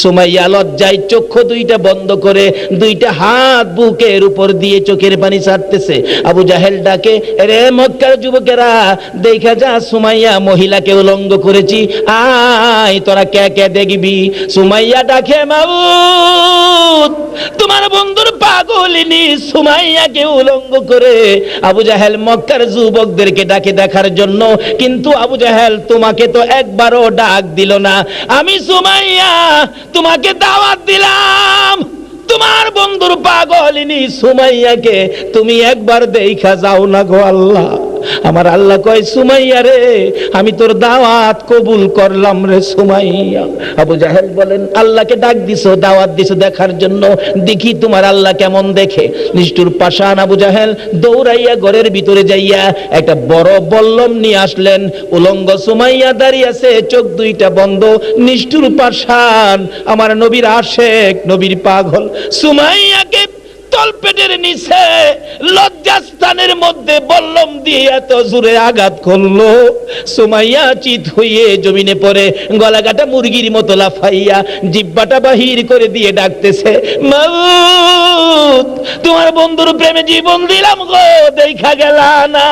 সুমাইয়া লজ্জায় চক্ষু দুইটা বন্ধ করে দুইটা হাত বুকের উপর দিয়ে চোখের পানি ছাড়তেছে। আবু জাহেল ডাকে, রে মক্কার যুবকেরা, দেখা যা সুমাইয়া মহিলাকে উলঙ্গ করেছি, আয় তোরা কে কে দেখবি। সুমাইয়া ডাকে, মাবুদ, তোমার বন্ধুর পাগলিনী সুমাইয়াকে উলঙ্গ করে। আবু জাহেল মক্কার যুবকদেরকে ডাকে দেখার জন্য, কিন্তু আবু জাহেল তোমাকে তো একবারও ডাক দিল না। আমি সুমাইয়া তোমাকে দাওয়াত দিলাম, তোমার বন্ধুর পাগলিনী সুমাইয়াকে তুমি একবার দেখা যাও না গো আল্লাহ। আমার আল্লাহ কয়, সুমাইয়া রে, আমি তোর দাওয়াত কবুল করলাম রে সুমাইয়া। আবু জাহেল বলেন, আল্লাহকে ডাক দিছো, দাওয়াত দিছো দেখার জন্য, দেখি তোমার আল্লাহ কেমন দেখে। নিষ্ঠুর পাষাণ আবু জাহেল দৌড়াইয়া ঘরের ভিতরে যাইয়া একটা বড় বল্লম নিয়ে আসলেন। উলঙ্গ সুমাইয়া দাঁড়িয়ে আছে, চোখ দুইটা বন্ধ। নিষ্ঠুর পাষাণ আমার নবীর আশেক, নবীর পাগল সুমাইয়াকে তলপেটের নিচে লজ্জাস্থানের মধ্যে বল্লম দিয়ে এত জোরে আঘাত করলো, সুমাইয়া চিত হইয়ে জমিনে পড়ে গলাকাটা মুরগির মতো লাফাইয়া জিহ্বাটা বাহির করে দিয়ে ডাকতেছে, মাবুদ, তোমার বন্ধুর প্রেমে জীবন দিলাম গো, দেখা গেল না।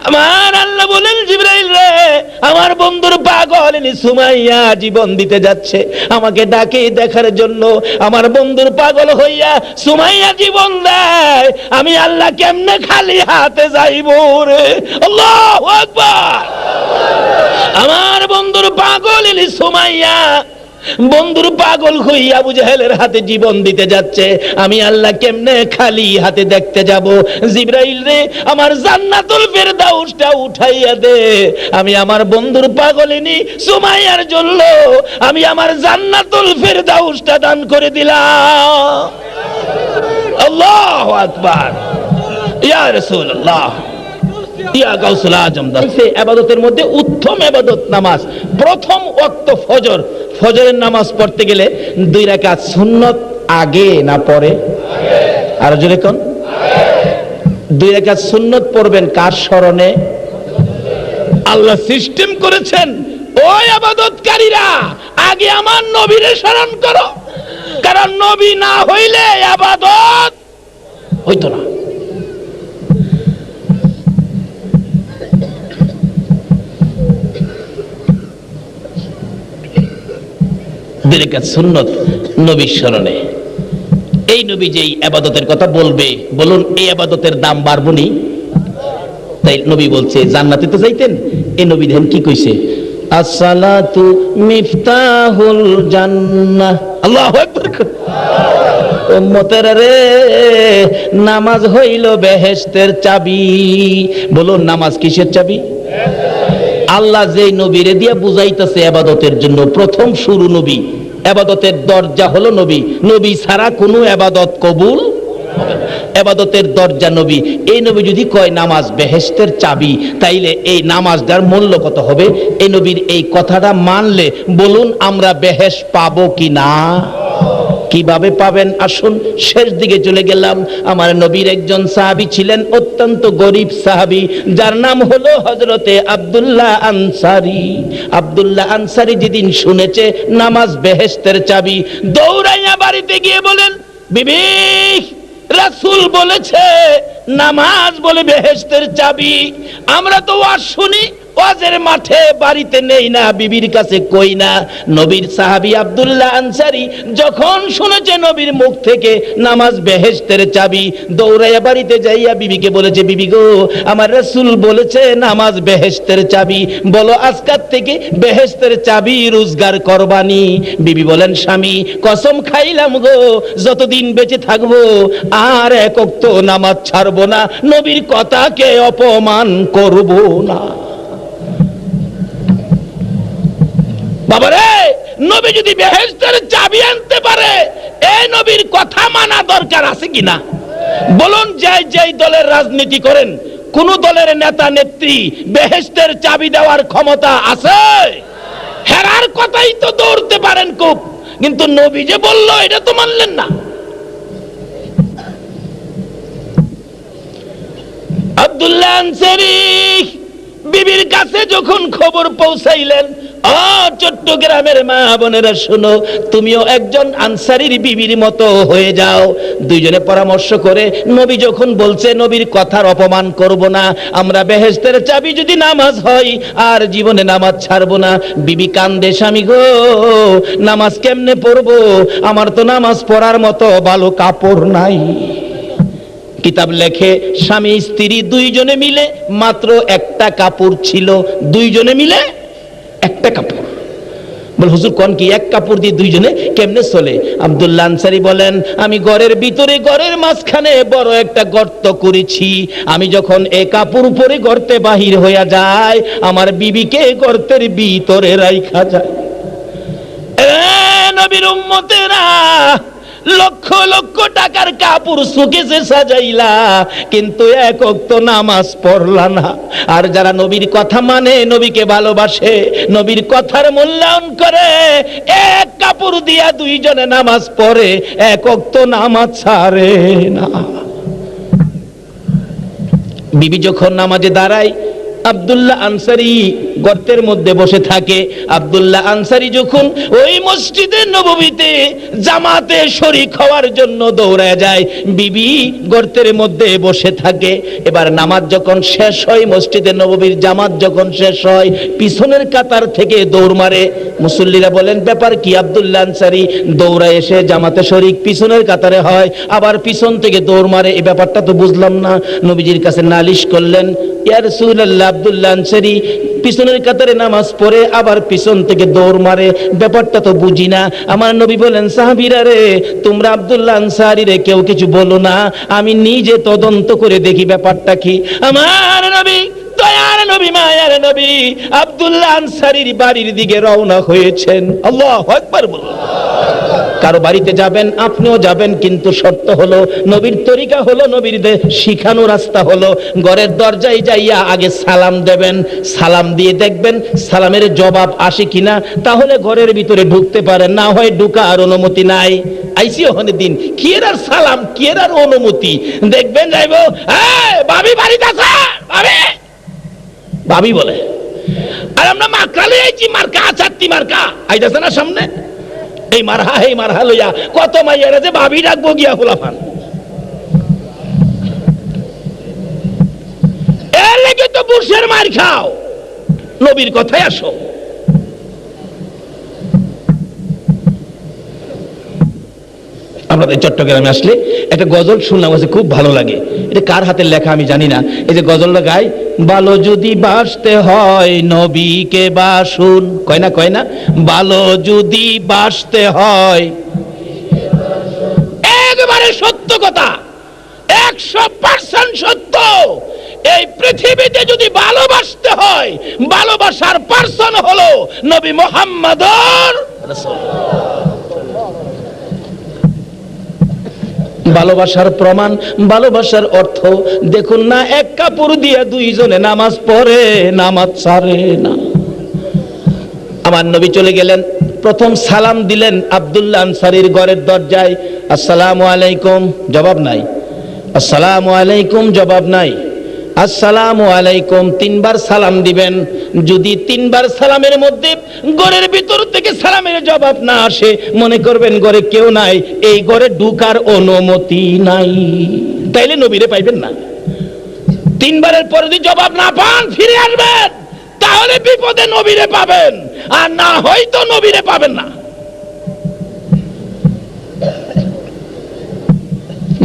আমার আল্লাহ বলেন, জিবরাইল রে, আমার বন্ধুর পাগলিনী সুমাইয়া জীবন দিতে যাচ্ছে, আমাকে ডাকে দেখার জন্য। আমার বন্ধুর পাগল হইয়া সুমাইয়া জীবন দেয়, আমি আল্লাহ কেমনে খালি হাতে যাইব রে? আল্লাহু আকবার। আমার বন্ধুর পাগলিনী সুমাইয়া বন্ধুর পাগল হইয়া আবু জাহেলের হাতে জীবন দিতে যাচ্ছে, আমি আল্লাহ কেমনে খালি হাতে দেখতে যাব? জিবরাইল রে, আমার জান্নাতুল ফেরদাউসটা উঠাইয়া দে, আমি আমার বন্ধুর পাগলিনী সুমাইয়ার জন্য আমি আমার জান্নাতুল ফেরদাউসটা দান করে দিলাম। আল্লাহু আকবার। ইয়া রাসূলুল্লাহ, ইয়া গাউসুল আজম। ইবাদতের মধ্যে উত্তম ইবাদত নামাজ। প্রথম ওয়াক্ত ফজর, ফজরের নামাজ পড়তে গেলে 2 রাকাত সুন্নত আগে না পরে? আর জোরে কোন? 2 রাকাত সুন্নত পড়বেন কার স্মরণে? আল্লাহ সিস্টেম করেছেন, ওই ইবাদতকারীরা আগে আমার নবীরে স্মরণ করো, কারণ নবী না হইলে ইবাদত হইতো না। দুই সুন্নত নবীর স্মরণে। এই নবী যেই ইবাদতের কথা বলবে, বলুন এই ইবাদতের দাম বাড়বনি? তাই নবী বলছে, জান্নাতে তো যাইতেন, এই নবী দেখেন কি কইছে, আসসালাতু মিফতাহুল জান্নাহ। আল্লাহু আকবার। উম্মতেরা রে, নামাজ হইল বেহেশতের চাবি। বলুন নামাজ কিসের চাবি? আল্লাহ যেই নবীরে দিয়া বুঝাইতেছে ইবাদতের জন্য, প্রথম শুরু নবী, ইবাদতের দরজা হলো নবী, নবী ছাড়া কোনো ইবাদত কবুল হবে না। ইবাদতের দরজা নবী। এই নবী যদি কয় নামাজ বেহেশতের চাবি, তাইলে এই নামাজটার মূল্য কত হবে? এই নবীর এই কথাটা মানলে বলুন আমরা বেহেশত পাবো কি না? কিভাবে পাবেন আসুন শেষ দিকে চলে গেলাম। আমার নবীর একজন সাহাবী ছিলেন, অত্যন্ত গরিব সাহাবী, যার নাম হলো হযরতে আব্দুল্লাহ আনসারী। আব্দুল্লাহ আনসারী যেদিন শুনেছে নামাজ বেহেশতের চাবি, দৌড়াইয়া বাড়িতে গিয়ে বলেন, বিবি রাসূল বলেছে নামাজ বলে বেহেশতের চাবি। আমরা তো ওয়াজ শুনি, ওয়াজের মাঠে বাড়িতে নেই না, বিবির কাছে কই না। নবীর সাহাবী আব্দুল্লাহ আনসারী যখন শুনেছে নবীর মুখ থেকে নামাজ বেহেশতের চাবি, দৌড়াইয়া বাড়িতে যাইয়া বিবিকে বলেছে, বিবি গো আমার রাসূল বলেছে নামাজ বেহেশতের চাবি, বলো আজকাল থেকে বেহেশতের চাবি রোজগার করবানি। বিবি বলেন, স্বামী কসম খাইলাম গো যতদিন বেঁচে থাকবো আর এক ওয়াক্ত নামাজ ছাড়বো না, নবীর কথাকে অপমান করব না। বাবারে, নবী যদি বেহেশতের চাবি আনতে পারে, এই নবীর কথা মানা দরকার আছে কিনা বলুন? যেই দলের রাজনীতি করেন, কোন দলের নেতা নেত্রী বেহেশতের চাবি দেওয়ার ক্ষমতা আছে? হেরার কথাই তো দৌড়তে পারেন খুব, কিন্তু নবী যে বললো এটা তো মানলেন না। আব্দুল্লাহ আনসারী বিবির কাছে যখন খবর পৌঁছাইলেন, চট্টগ্রামের মা বোনেরা শোনো, তুমিও একজন আনসারীর বিবির মতো হয়ে যাও। দুইজনে পরামর্শ করে নবী যখন বলছে নবীর কথার অপমান করব না, আমরা বেহেশতের চাবি যদি নামাজ হয় আর জীবনে নামাজ ছাড়বো না। বিবি কান্দে, স্বামী গো নামাজ কেমনে পড়বো, আমার তো নামাজ পড়ার মতো ভালো কাপড় নাই। কিতাব লেখে স্বামী স্ত্রী দুইজনে মিলে মাত্র একটা কাপড় ছিল, দুইজনে মিলে একটা কাপড়। বল হুজুর কোন কি এক কাপড় দিয়ে দুইজনে কেমনে চলে? আব্দুল্লাহ আনসারী বলেন, আমি ঘরের ভিতরে ঘরের মাঝখানে বড় একটা গর্ত করেছি, আমি যখন এই কাপড় পরে গর্তে বাহির হইয়া যায়, আমার বিবিকে গর্তের ভিতরে রাইখা যায়। নবীর উম্মতেরা লক্ষ লক্ষ টাকার কাপড় সুকেসে সাজাইলা, কিন্তু এক ওয়াক্ত নামাজ পড়লা না। আর যারা নবীর কথা মানে, নবীকে ভালোবাসে, নবীর কথার মূল্যায়ন করে, এক কাপড় দিয়া দুইজনে নামাজ পড়ে, এক ওয়াক্ত নামাজ ছাড়ে না। বিবি যখন নামাজে দাঁড়ায়, আব্দুল্লাহ আনসারী গর্তের মধ্যে বসে থাকে। আব্দুল্লাহ আনসারী যখন ওই মসজিদে নববীতে জামাতে শরীক হওয়ার জন্য দৌড়ে যায়, বিবি গর্তের মধ্যে বসে থাকে। এবার নামাজ যখন শেষ হয়, মসজিদে নববীর জামাত যখন শেষ হয়, পিছনের কাতার থেকে দৌড় মারে। মুসল্লিরা বলেন, ব্যাপার কি? আব্দুল্লাহ আনসারী দৌড়ায় এসে জামাতে শরীক পিছনের কাতারে হয়, আবার পিছন থেকে দৌড় মারে, এই ব্যাপারটা তো বুঝলাম না। নবীজির কাছে নালিশ করলেন, ইয়া রাসূলুল্লাহ, আব্দুল্লাহ আনসারী পিছনের কাতারে নামাজ পড়ে আবার পিছন থেকে দৌড় মারে, ব্যাপারটা তো বুঝি না। আমার নবী বলেন, সাহাবীরা রে, তোমরা আব্দুল্লাহ আনসারী রে কেউ কিছু বলো না, আমি নিজে তদন্ত করে দেখি ব্যাপারটা কি। আমার নবী, দয়ার নবী, মায়ার নবী আব্দুল্লাহ আনসারীর বাড়ির দিকে রওনা হয়েছেন। আল্লাহু আকবার বলুন। কারো বাড়িতে যাবেন, আপনিও যাবেন, কিন্তু শর্ত হলো, নবীর তরিকা হলো, নবীর শিখানো রাস্তা হলো, ঘরের দরজায় যাইয়া আগে সালাম দেবেন, সালাম দিয়ে দেখবেন সালামের জবাব আসে কিনা, তাহলে ঘরের ভিতরে ঢুকতে পারেন, না হয় ঢুকার অনুমতি নাই। আইসি ওখানে দিন কি এর আর সালাম, কি এর আর অনুমতি, দেখবেন যাইবো, ভাবি বাড়িতে আছে, ভাবি বলে, আর আমরা মার্কা লইছি, মার্কা চারটি মার্কা আইতাছে না সামনে, এই মারহা এই মারহা লইয়া কত মাইয়ারা যে ভাবি ডাকবো গিয়া ফুলাফান। এর লেগে তো বুশের মার খাও, নবীর কথায় আসো। আমাদের চট্টগ্রামে আসলে একটা গজল শুনলাম, খুব ভালো লাগে। এটা কার হাতের লেখা আমি জানি না। এই যে গজলটা গায়, ভালো যদি বাসতে হয় নবীকে বাসুন, কয় না কয় না, ভালো যদি বাসতে হয়, একেবারে সত্য কথা, 100% সত্য। এই পৃথিবীতে যদি ভালোবাসতে হয়, ভালোবাসার পার্সন হলো নবী মুহাম্মদুর রাসূলুল্লাহ। ভালোবাসার প্রমাণ, ভালোবাসার অর্থ দেখুন না, এক কাপড় দিয়ে দুইজনে নামাজ পড়ে, নামাজ ছাড়ে না। আমার নবী চলে গেলেন, প্রথম সালাম দিলেন আব্দুল্লাহ আনসারীর ঘরের দরজায়, আসসালামু আলাইকুম, জবাব নাই। আসসালামু আলাইকুম, জবাব নাই। আসসালামু আলাইকুম, তিনবার সালাম দিবেন। যদি তিনবার সালামের মধ্যে ঘরের ভিতর থেকে সালামের জবাব না আসে, মনে করবেন ঘরে কেউ নাই, এই ঘরে ঢুকার অনুমতি নাই, তাইলে নবীরে পাইবেন না। তিনবারের পরে যদি জবাব না পান, ফিরে আসবেন, তাহলে বিপদে নবীরে পাবেন, আর না হয়তো নবীরে পাবেন না।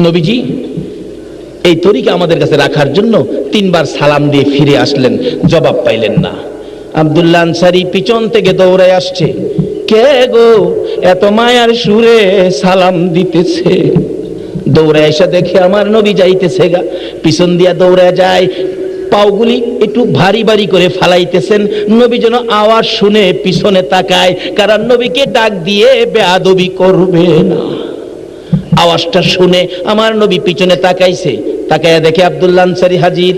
নবীজি এই তরিকা আমাদের কাছে রাখার জন্য তিনবার সালাম দিয়ে ফিরে আসলেন, জবাব পাইলেন না। আব্দুল্লাহ আনসারী পিছন থেকে দৌড়ে আসছে, কে গো এত মায়ার সুরে সালাম দিতেছে? দৌড়ে এসে দেখে আমার নবী যাইতেছে গা, পিছন দিয়া দৌড়ে যায়, পাওগুলি একটু ভারী ভারী করে ফালাইতেছেন। নবী যেন আওয়াজ শুনে পিছনে তাকায়, কারণ নবীকে ডাক দিয়ে বেয়াদবি করবে না। আওয়াজটা শুনে আমার নবী পিছনে তাকাইছে, তাকায়া দেখে আব্দুল্লাহ আনসারী হাজির।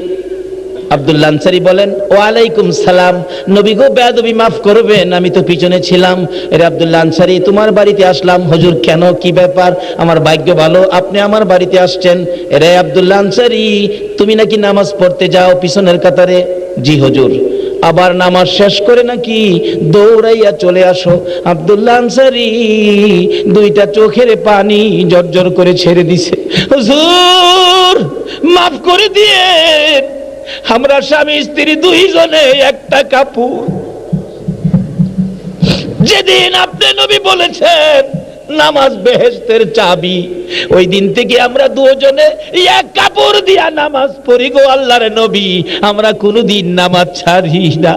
আব্দুল্লাহ আনসারী বলেন, ওয়ালাইকুম সালাম। নবী গো, বেয়াদবি মাফ করবেন, আমি তো পিছনে ছিলাম। এর আব্দুল্লাহ আনসারী, তোমার বাড়িতে আসলাম। হুজুর, কেন, কি ব্যাপার? আমার ভাগ্য ভালো আপনি আমার বাড়িতে আসছেন। এরে আব্দুল্লাহ আনসারী, তুমি নাকি নামাজ পড়তে যাও পিছনের কাতারে? জি হুজুর। আবার নামাজ শেষ করে নাকি দৌড়াইয়া চলে আসো? আব্দুল্লাহ আনসারী দুইটা চোখের পানি জর্জর করে ছেড়ে দিছে। হুজুর মাফ করে দিয়ে, আমরা স্বামী স্ত্রী দুইজনে একটা কাপড়। যেদিন আপনি নবী বলেছেন নামাজ বেহেশতের চাবি, ওই দিন থেকে আমরা দুজনে এক কাপড় দিয়া নামাজ পড়ি গো আল্লাহর নবী, আমরা কোনোদিন নামাজ ছাড়ি না।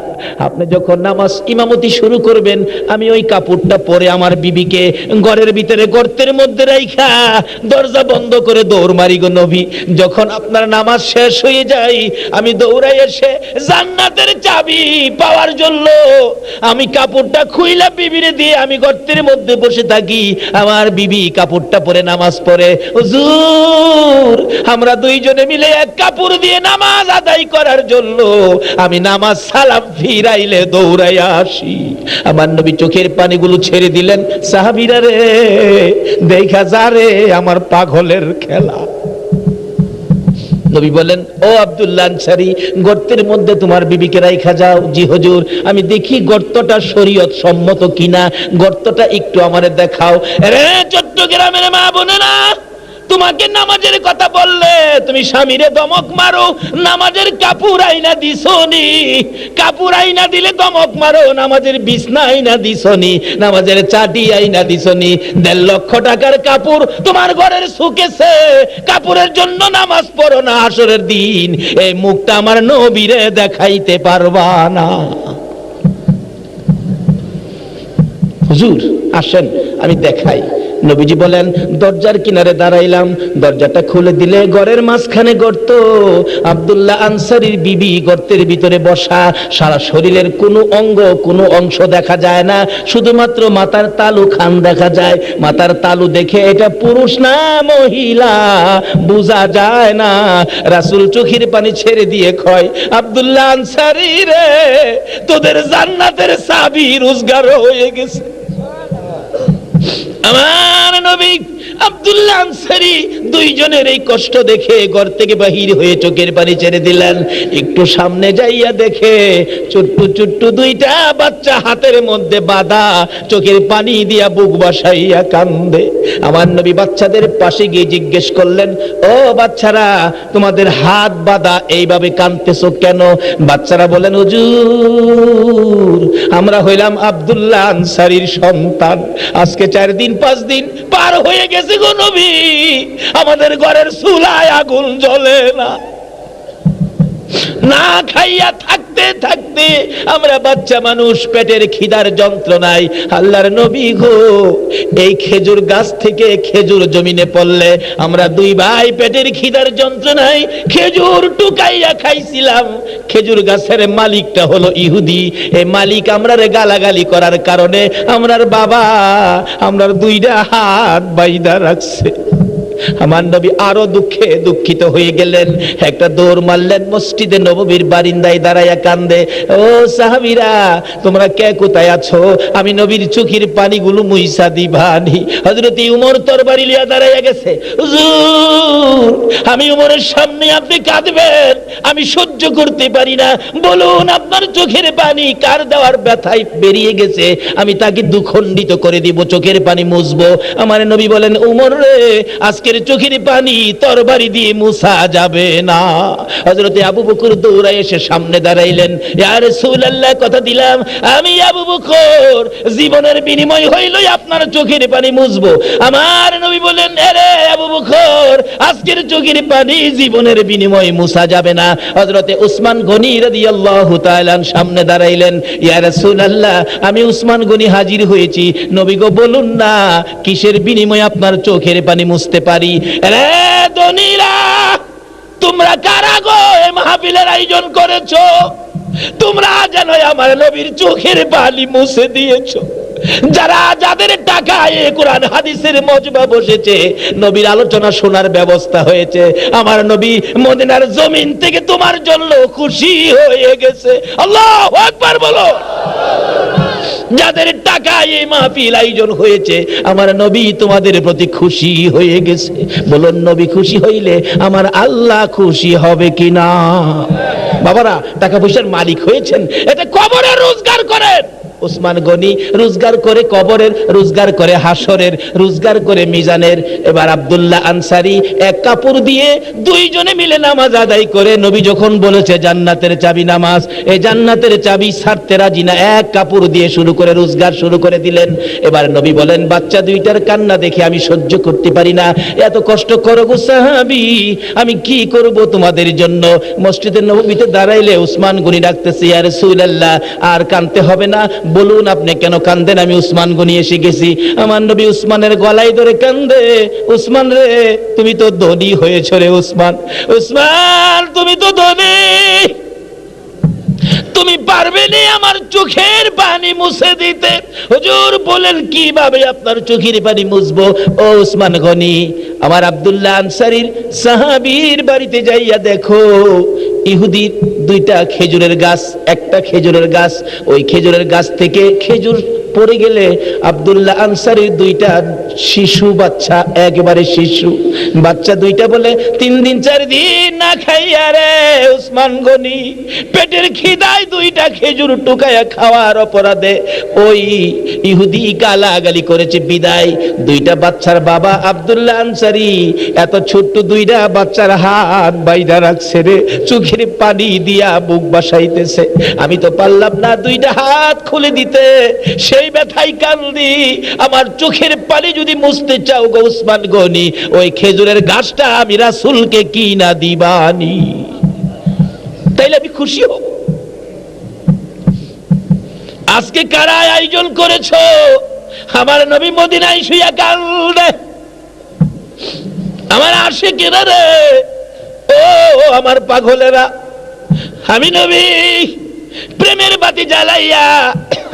আপনি যখন নামাজ ইমামতি শুরু করবেন, আমি ওই কাপড়টা পরে আমার বিবিকে ঘরের ভিতরে গর্তের মধ্যে রাইখা দরজা বন্ধ করে দৌড় মারি গো নবী। যখন আপনার নামাজ শেষ হয়ে যায়, আমি দৌড়াই এসে জান্নাতের চাবি পাওয়ার জন্য আমি কাপড়টা খুইলা বিবিরে দিয়ে আমি গর্তের মধ্যে বসে থাকি। আমার বিবি কাপড়টা পরে নামাজ পড়ে। হুজুর আমরা দুইজনে মিলে এক কাপড় দিয়ে নামাজ আদায় করার জন্য আমি নামাজ সালাম ফিরাইলে দৌড়াইয়া আসি। আমার নবী চোখের পানিগুলো ছেড়ে দিলেন, সাহাবীরা রে দেখা যা রে আমার পাগলের খেলা। নবী বলেন, ও আব্দুল্লাহ আনসারী, গর্তের মধ্যে তোমার বিবিকে রাইখা যাও। জি হুজুর। আমি দেখি গর্তটা শরীয়ত সম্মত কিনা, গর্তটা একটু আমারে দেখাও। রে চট্টগ্রামের মা বোনেরা, তোমাকে নামাজের কথা বললে তুমি স্বামীরে দমক মারো, নামাজের কাপড় আইনা দিছনি, কাপড় আইনা দিলে দমক মারো, নামাজের বিছনা আইনা দিছনি, নামাজের চাটি আইনা দিছনি। 1.5 লক্ষ টাকার কাপড় তোমার ঘরের শুকেছে, কাপড়ের জন্য নামাজ পড়ো না আসরের দিন, এই মুখটা আমার নবীরে দেখাইতে পারবা না। হুজুর আসেন আমি দেখাই। নবীজি বলেন, দরজার কিনারে দাঁড়াইলাম, দরজাটা খুলে দিলে ঘরের মাঝখানে গর্ত। আব্দুল্লাহ আনসারীর বিবি গর্তের ভিতরে বসা, সারা শরীরের কোনো অঙ্গ কোনো অংশ দেখা যায় না, শুধুমাত্র মাথার তালু খান দেখা যায়। মাথার তালু দেখে এটা পুরুষ না মহিলা বোঝা যায় না। রাসূল চোখের পানি ছেড়ে দিয়ে কয়, আব্দুল্লাহ আনসারী রে, তোদের জান্নাতের চাবি রোজগার হয়ে গেছে। আমার নবী আব্দুল্লাহ আনসারী দুইজনের এই কষ্ট দেখে ঘর থেকে বাহির হয়ে চোখের পানি ছেড়ে দিলেন। একটু সামনে যাইয়া দেখে ছোট্ট ছোট্ট দুইটা বাচ্চা হাতের মধ্যে বাঁধা, চোখের পানি দিয়া বুক বাসাইয়া কান্দে। আমার নবী বাচ্চাদের পাশে গিয়ে জিজ্ঞেস করলেন, ও বাচ্চারা, তোমাদের হাত বাঁধা এইভাবে কাঁদতেছো কেন? বাচ্চারা বলেন, হুজুর আমরা হইলাম আব্দুল্লাহ আনসারীর সন্তান, আজকে 4 দিন 5 দিন পার হয়ে গেছে গো নবী, আমাদের ঘরের চুলায় আগুন জ্বলে না, না খাইয়া থাকতে থাকতে আমরা বাচ্চা মানুষ পেটের খিদার যন্ত্রণায়। আল্লাহর নবী গো, এই খেজুর গাছ থেকে খেজুর জমিনে পড়লে আমরা 2 ভাই পেটের খিদার যন্ত্রণায় খেজুর টুকাইয়া খাইছিলাম। খেজুর গাছের মালিকটা হলো ইহুদি, এই মালিক আমরারে গালাগালি করার কারণে আমরার বাবা আমরার 2টা হাত বাইদা রাখছে। আমার নবী আরো দুঃখে দুঃখিত হয়ে গেলেন, একটা দৌড় মারলেন, মসজিদে নববীর বারিন্দায় দাঁড়াইয়া কান্দে, ও সাহাবীরা তোমরা কে কোথায় আছো, আমি নবীর চোখের পানিগুলো মুইসা দিবানি। হযরত উমর তরবারি লিয়া দাঁড়াইয়া গেছে, হুজুর আমি উমরের সামনে আপনি কাঁদবেন, আমি সহ্য করতে পারি না, বলুন আপনার চোখের পানি কার দেওয়ার ব্যথায় বেরিয়ে গেছে, আমি তাকে দুখণ্ডিত করে দিব, চোখের পানি মুছবো। আমার নবী বলেন, উমর রে আজকের চোখের পানি তরবারি দিয়ে মুছা যাবে না। হযরত আবু বকর দৌড়ায় এসে সামনে দাঁড়াইলেন, ইয়া রাসূলুল্লাহ কথা দিলাম আমি আবু বকর জীবনের বিনিময় হইলই আপনার চোখের পানি মুছবো। আমার নবী বলেন, আরে আবু বকর আজকের চোখের পানি জীবনের বিনিময় মুছা যাবে না। হযরতে উসমান গনি রাদিয়াল্লাহু তাআলা সামনে দাঁড়াইলেন, ইয়া রাসূলুল্লাহ আমি উসমান গনি হাজির হয়েছি, নবী গো বলুন না কিসের বিনিময়ে আপনার চোখের পানি মুছতে পারি। রে দনীরা তোমরা কারা গো এই মাহফিলের আয়োজন করেছো, তোমরা যেন আমার নবীর চোখের পানি মুছে দিয়েছো। যারা যাদের টাকায় কোরআন হাদিসের মজমা বসেছে, নবীর আলোচনা শোনার ব্যবস্থা হয়েছে, আমার নবী মদিনার জমিন থেকে তোমার জন্য খুশি হয়ে গেছে। আল্লাহু আকবার বলো। যাদের টাকায় এই মাহফিল আয়োজন হয়েছে, আমার নবী তোমাদের প্রতি খুশি হয়ে গেছে। বলুন নবী খুশি হইলে আমার আল্লাহ খুশি হবে কিনা? বাবারা টাকা পয়সার মালিক হয়েছেন, এটা কবরে রোজগার করেন। উসমান গনি রোজগার করে কবরের, রোজগার করে হাসরের, রোজগার করে মিজানের। এবার আব্দুল্লাহ আনসারী এক কাপড় দিয়ে দুইজনে মিলে নামাজ আদায় করে। নবী যখন বলেছে জান্নাতের চাবি নামাজ, এই জান্নাতের চাবি ছাড়তে রাজি না, এক কাপড় দিয়ে শুরু করে রোজগার শুরু করে দিলেন। এবার নবী বলেন, বাচ্চা দুইটার কান্না দেখে আমি সহ্য করতে পারি না, এত কষ্ট করো গো সাহাবী, আমি কি করব তোমাদের জন্য। মসজিদের নববীতে দাঁড়াইলে উসমান গনি ডাকতেছে, ইয়া রাসূলুল্লাহ আর কাঁদতে হবে না, বলুন আপনি কেন কান্দেন, আমি উসমান গনি এসে গেছি। আমার নবী উসমানের গলায় ধরে কান্দে, উসমান রে তুমি তো ধনী হয়েছ রে উসমান, উসমান তুমি তো ধনী, তুমি পারবে না আমার চোখের পানি মুছে দিতে। হুজুর বলেন কিভাবে আপনার চোখের পানি মুছবো? ও উসমান গনি, আমার আব্দুল্লাহ আনসারীর সাহাবীর বাড়িতে যাইয়া দেখো, ইহুদির দুইটা খেজুরের গাছ, একটা খেজুরের গাছ, ওই খেজুরের গাছ থেকে খেজুর পড়ে গেলে আব্দুল্লাহ আনসারীর দুইটা শিশু বাচ্চা, একেবারে শিশু বাচ্চা দুইটা বলে, 3 দিন 4 দিন না খাইয়া রে উসমান গনি পেটের খিদায় দুইটা খেজুর টুকায়া খাওয়ার অপরাধে ওই ইহুদি গালাগালি করেছে বিদায়। দুইটা বাচ্চার বাবা আব্দুল্লাহ আনসারী এত ছোট্ট দুইটা বাচ্চার হাত বাইধা রাখছে রে, চোখের পানি দিয়া বুক বাসাইতেছে, আমি তো পারলাম না দুইটা হাত খুলে দিতে, সেই ব্যথাই কান্দি। আমার চোখের পানি যদি মুছতে চাও গো উসমান গনি, ওই খেজুরের গাছটা আমি রাসূলকে কিনা দিবানি, তাইলে আমি খুশি হব। আজকে কারা আয়োজন করেছো? আমার নবী মদিনায় শুইয়া কান্দে, আমার আশিকেরা রে, ও আমার পাগলেরা, আমি নবী প্রেমের বাতি জ্বালাইয়া,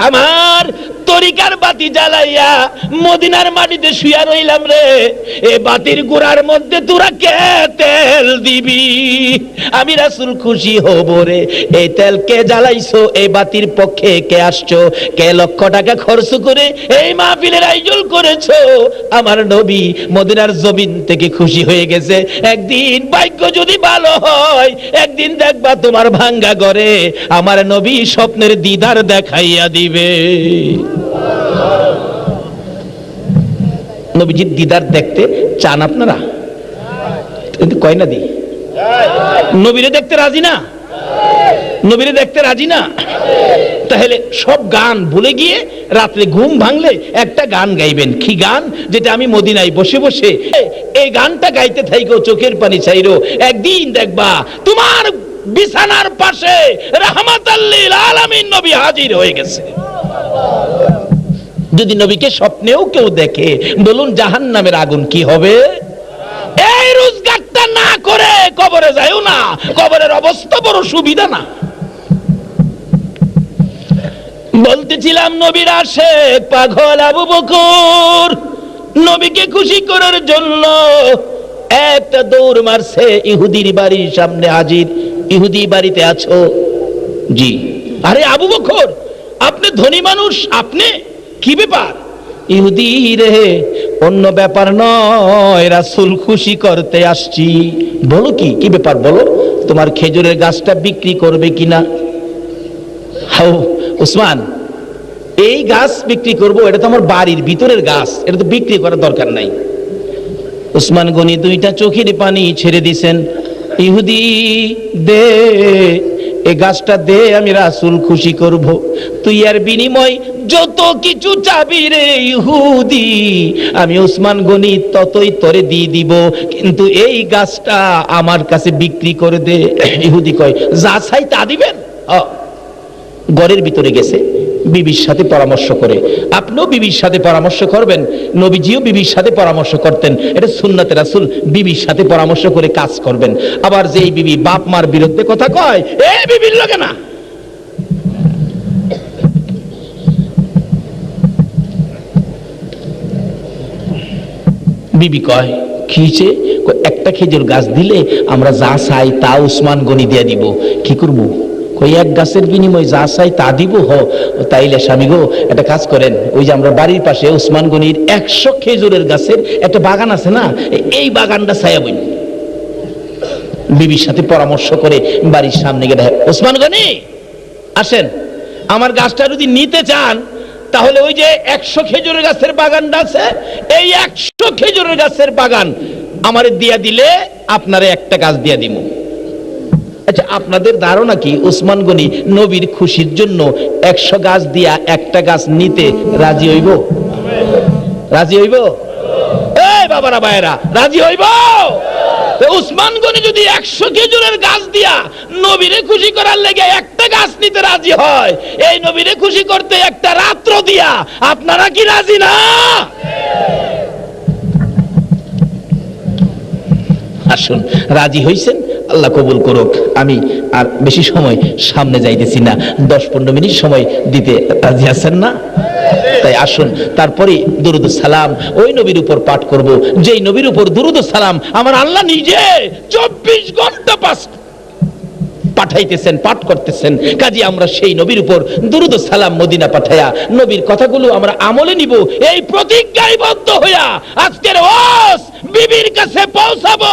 আমার তরিকার বাতি জ্বালাইয়া মদিনার মাটিতে শুয়া রইলাম রে, এ বাতির গোড়ার মধ্যে তোরা কে তেল দিবি, আমি রাসূল খুশি হব রে। এই তেল কে জ্বালাইছো, এই বাতির পক্ষে কে আসছো, কে লক্ষ টাকা খরচ করে এই মাহফিলের আয়োজন করেছো, আমার নবী মদিনার জমিন থেকে খুশি হয়ে গেছে। একদিন ভাগ্য যদি ভালো হয়, একদিন দেখবা তোমার ভাঙ্গা ঘরে আমার নবী স্বপ্নের দিদার দেখাইয়া দিবে। নবীজির দিদার দেখতে চান আপনারা? কিন্তু কয় না দি নবীরে দেখতে রাজি না, নবীরে দেখতে রাজি না। তাহলে সব গান ভুলে গিয়ে রাত্রে ঘুম ভাঙলে একটা গান গাইবেন। কি গান? যেটা আমি মদিনায় বসে বসে এই গানটা গাইতে থাইকো, চোখের পানি চাইরো, একদিন দেখবা তোমার বিছানার পাশে রাহমাতাল লিল আলামিন নবী হাজির হয়ে গেছে। যদি নবীকে স্বপ্নেও কেউ দেখে, বলুন জাহান্নামের আগুন কি হবে? এই রোজগারটা না করে কবরে যায়ও না, কবরের অবস্থা বড় সুবিধা না। বলতেছিলাম নবীর আশিক পাগল আবু বকর নবীকে খুশি করার জন্য একটা দৌড় মারছে, ইহুদির বাড়ির সামনে হাজির। ইহুদি বাড়িতে আছো? জি। আরে আবু বকর, আপনি ধনী মানুষ, আপনি কি ব্যাপার? ইহুদি রে, অন্য ব্যাপার নয়, রাসূল খুশি করতে আসছি। বলো কি কি ব্যাপার বলো, তোমার খেজুরের গাছটা বিক্রি করবে কিনা? হাও উসমান, এই গাছ বিক্রি করব, এটা তো আমার বাড়ির ভিতরের গাছ, এটা তো বিক্রি করার দরকার নাই। উসমান গনি দুইটা চোখের পানি ছেড়ে দিছেন। ইহুদি দে, এই গাছটা দে, আমি রাসূল খুশি করব। তুই এর বিনিময় যত কিছু চাবি রে ইহুদি, আমি উসমান গনি ততই তোরে দিয়ে দিব, কিন্তু এই গাছটা আমার কাছে বিক্রি করে দে। ইহুদি কয়, যা চাই তা দিবেন? ঘরের ভিতরে গেছে, বিবির সাথে পরামর্শ করে। আপনিও বিবির সাথে পরামর্শ করবেন, নবীজিও বিবির সাথে পরামর্শ করতেন, এটা সুন্নাতে রাসূল, বিবির সাথে পরামর্শ করে কাজ করবেন। আবার যেই বিবি বাপ মার বিরুদ্ধে কথা কয়, এই বিবির লগে না। বিবি কয়, কি হয়েছে? একটা খেজুর গাছ দিলে আমরা যা চাই তা উসমান গনি দিয়ে দিব। কি করবো? কই এক গাছের বিনিময় যা চাই তা দিব। তাইলে স্বামী গো, একটা কাজ করেন, ওই যে আমরা বাড়ির পাশে উসমান গনির 100 খেজুরের গাছের একটা বাগান আছে না, এই বাগানটা ছায়াবইন। বিবির সাথে পরামর্শ করে বাড়ির সামনে গিয়ে, উসমান গনি আসেন, আমার গাছটা যদি নিতে চান তাহলে ওই যে 100 খেজুরের গাছের বাগানটা আছে, এই 100 খেজুরের গাছের বাগান আমারে দিয়া দিলে আপনারে একটা গাছ দিয়া দিব। আচ্ছা, আপনাদের ধারণা কি উসমান গনি নবীর খুশির জন্য 100 গাছ দিয়া একটা গাছ নিতে রাজি হইব? রাজি হইব? এই বাবারা ভাইরা, রাজি হইব? উসমান গনি যদি 100 খেজুরের গাছ দিয়া নবীরে খুশি করার লেগে একটা গাছ নিতে রাজি হয়, এই নবীরে খুশি করতে একটা রাত্র দিয়া আপনারা কি রাজি না? আসুন, রাজি হইছেন, আল্লাহ কবুল করুক। আমি আর বেশি সময় সামনে যাইতেছি না, 10-15 মিনিট সময় দিতে রাজি আছেন না? তাই আসুন, তারপরে দুরূদ সালাম ওই নবীর উপর পাঠ করব, যেই নবীর উপর দুরূদ সালাম আমার আল্লাহ নিজে 24 ঘন্টা পাঠাইতেছেন, পাঠ করতেছেন। কাজী আমরা সেই নবীর উপর দুরূদ সালাম মদিনা পাঠায়া নবীর কথাগুলো আমরা আমলে নিব, এই প্রতিজ্ঞাবদ্ধ হইয়া আজকের ওয়াজ বিবির কাছে পৌঁছাবো,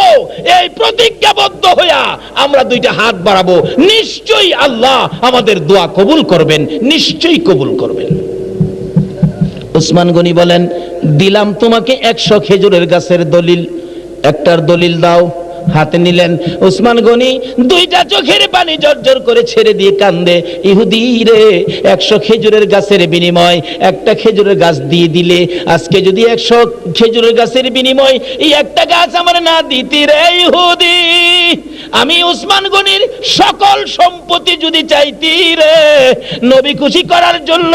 এই প্রতিজ্ঞাবদ্ধ হইয়া আমরা দুইটা হাত বাড়াবো। নিশ্চয়ই আল্লাহ আমাদের দোয়া কবুল করবেন, নিশ্চয়ই কবুল করবেন। উসমান গনি বলেন, দিলাম তোমাকে 100 খেজুরের গাছের দলিল, একটার দলিল দাও। হাতে নিলেন। উসমান গনি দুইটা চোখের পানি জর্জর করে ছেড়ে দিয়ে কান্দে, ইহুদি রে, 100 খেজুরের গাছের বিনিময় একটা খেজুরের গাছ দিয়ে দিলে, আজকে যদি 100 খেজুরের গাছের বিনিময় এই একটা গাছ আমার না দিতি রে ইহুদি, আমি উসমান গনির সকল সম্পত্তি যদি চাইতি রে, নবী খুশি করার জন্য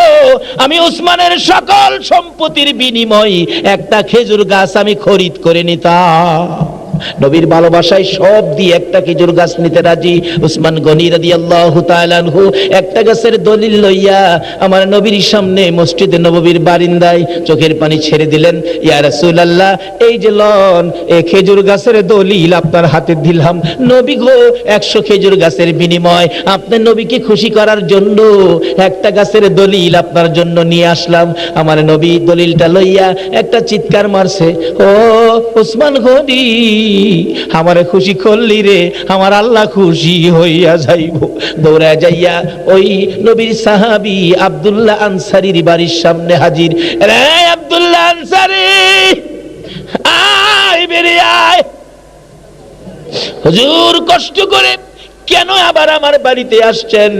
আমি উসমানের সকল সম্পত্তির বিনিময় একটা খেজুর গাছ আমি খরিদ করে নিতাম। নবীর ভালোবাসায় সব দিয়ে একটা খেজুর গাছ নিতে রাজি উসমান গনি রাদিয়াল্লাহু তাআলা আনহু। একটা গাছের দলিল লইয়া আমার নবীর সামনে মসজিদে নববীর বারিন্দায় চোখের পানি ছেড়ে দিলেন। ইয়া রাসূলুল্লাহ, এই যে লন, এই খেজুর গাছের দলিল আপনার হাতে দিলাম। নবী গো, 100 খেজুর গাছের বিনিময় আপনার নবীকে খুশি করার জন্য একটা গাছের দলিল আপনার জন্য নিয়ে আসলাম। আমার নবী দলিলটা লইয়া একটা চিৎকার মারছে, ও উসমান গনি, আমারে খুশি করলি রে, আমার আল্লাহ খুশি হইয়া যাইব। দৌড়া যাইয়া ওই নবীর সাহাবী আব্দুল্লাহ আনসারীর বাড়ির সামনে হাজির। রে আব্দুল্লাহ আনসারী, আয় বেরিয়ে আয়। হুজুর, কষ্ট করে কেন আবার আমার বাড়িতে আসছেন?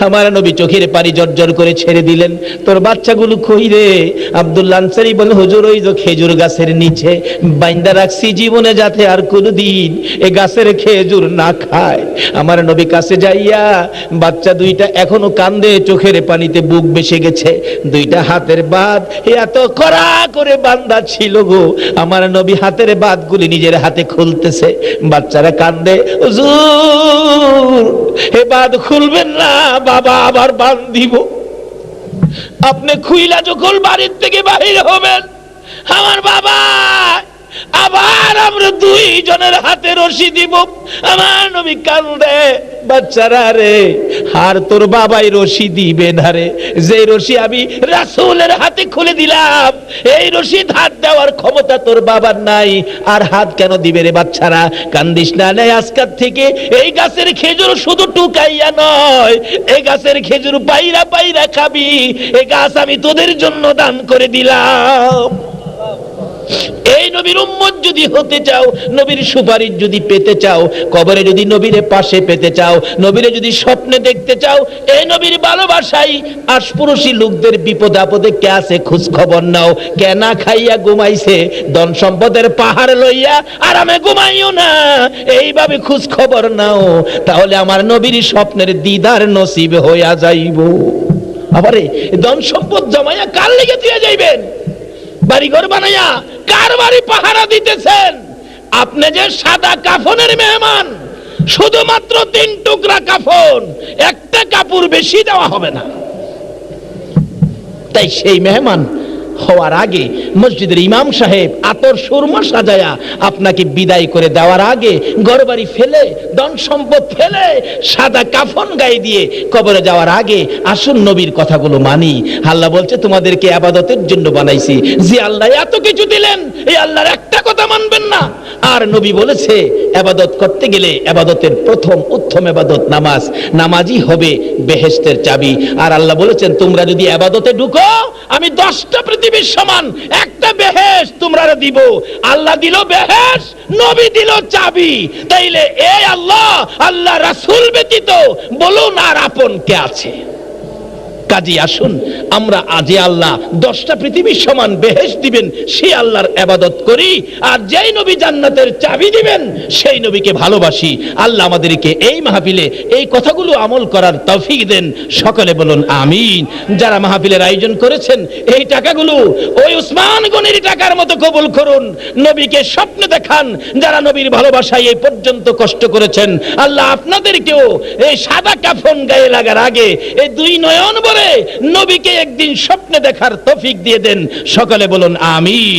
আমার নবী চোখের পানি জর্জর করে ছেড়ে দিলেন। তোর বাচ্চাগুলো কই রে? আব্দুল্লাহ আনসারী বলে, হুজুর ওই যে খেজুর গাছের নিচে বাইন্দা রাখছি, জীবনে যাতে আর কোনোদিন এ গাছের খেজুর না খায়। আমার নবী কাছে যাইয়া বাচ্চা দুইটা এখনো কান্দে, চোখের পানিতে বুক বেসে গেছে, দুইটা হাতের বাঁধ এত কড়া করে বান্ধা ছিল গো। আমার নবী হাতের বাঁধগুলি নিজের হাতে খুলতেছে, বাচ্চারা কান্দে, হুজুর এ বাঁধ খুলবেন না, বাবা আবার বাঁধ দিব। আপনি খুইলা যখন বাড়ির থেকে বাহির হবেন, আমার বাবা আবার আমরা দুইজনের হাতে রশি দিব। আমার নবী কান্দে, বাচ্চারা রে, আর তোর বাবাই রশি দিবে না রে, যে রশি আমি রাসূলের হাতে খুলে দিলাম, এই রশি হাত দেওয়ার ক্ষমতা তোর বাবার নাই, আর হাত কেন দিবে রে? বাচ্চারা কান্দিস না, নেই আজকাল থেকে এই গাছের খেজুর শুধু টুকাইয়া নয়, এই গাছের খেজুর পাইরা পাইরা খাবি, এই গাছ আমি তোদের জন্য দান করে দিলাম। এই নবীর উম্মত যদি হতে চাও, নবীর সুপারিশ যদি পেতে চাও, কবরে যদি নবীরে পাশে পেতে চাও, নবীরে যদি স্বপ্নে দেখতে চাও, এই নবীর ভালোবাসাই আশপুরুষী লোকদের বিপদ আপদে কে আছে খোঁজ খবর নাও। কে না খাইয়া ঘুমাইছে, ধন সম্পদের পাহাড় লইয়া আরামে ঘুমাইও না, এইভাবে খোঁজ খবর নাও, তাহলে আমার নবীর স্বপ্নের দিদার নসিব হইয়া যাইব। আবারে ধন সম্পদ জমাইয়া কার লেগে দিয়ে যাইবেন? বাড়িঘর বানাইয়া কার বাড়ি পাহারা দিতেছেন? আপনি যে সাদা কাফনের মেহমান, শুধুমাত্র 3 টুকরা কাফন, একটা কাপড় বেশি দেওয়া হবে না। তাই সেই মেহমান হওয়ার আগে মসজিদের ইমাম সাহেব আতর সুরমা সাজায়া আপনাকে বিদায় করে দেওয়ার আগে ঘরবাড়ি ফেলে, ধন সম্পদ ফেলে, সাদা কাফন গায়ে দিয়ে কবরে যাওয়ার আগে আসুন নবীর কথাগুলো মানি। আল্লাহ বলছে তোমাদেরকে ইবাদতের জন্য বানাইছি, যে আল্লাহ এত কিছু দিলেন, এই আল্লাহর একটা কথা মানবেন না। আর নবী বলেছে ইবাদত করতে গেলে ইবাদতের প্রথম উত্তম ইবাদত নামাজ, নামাজই হবে বেহেশতের চাবি। আর আল্লাহ বলেছেন তোমরা যদি ইবাদতে ঢুকো, আমি 10টা পৃথিবীর সমান একটা বেহেশত তোমরা দিব। আল্লাহ দিল বেহেশত, নবী দিল চাবি। তাইলে এই আল্লাহ, আল্লাহ রাসূল ব্যতীত বলুন আর আপন কে আছে? কাজী আসুন আমরা আজ আল্লাহ 10টা পৃথিবীর সমান বেহেশত দিবেন সেই আল্লাহর ইবাদত করি, আর যেই নবী জান্নাতের চাবি দিবেন সেই নবীকে ভালোবাসি। আল্লাহ আমাদেরকে এই মাহফিলে এই কথাগুলো আমল করার তৌফিক দেন। সকলে বলুন আমিন। যারা মাহফিলের আয়োজন করেছেন এই টাকাগুলো ওই উসমান গনির টাকার মতো কবুল করুন, নবীকে স্বপ্নে দেখান। যারা নবীর ভালোবাসায় এই পর্যন্ত কষ্ট করেছেন, আল্লাহ আপনাদেরকেও এই সাদা কাফন গায়ে লাগার আগে এই 2 নয়ন ভরে নবীকে একদিন স্বপ্নে দেখার তৌফিক দিয়ে দেন। সকলে বলুন আমিন।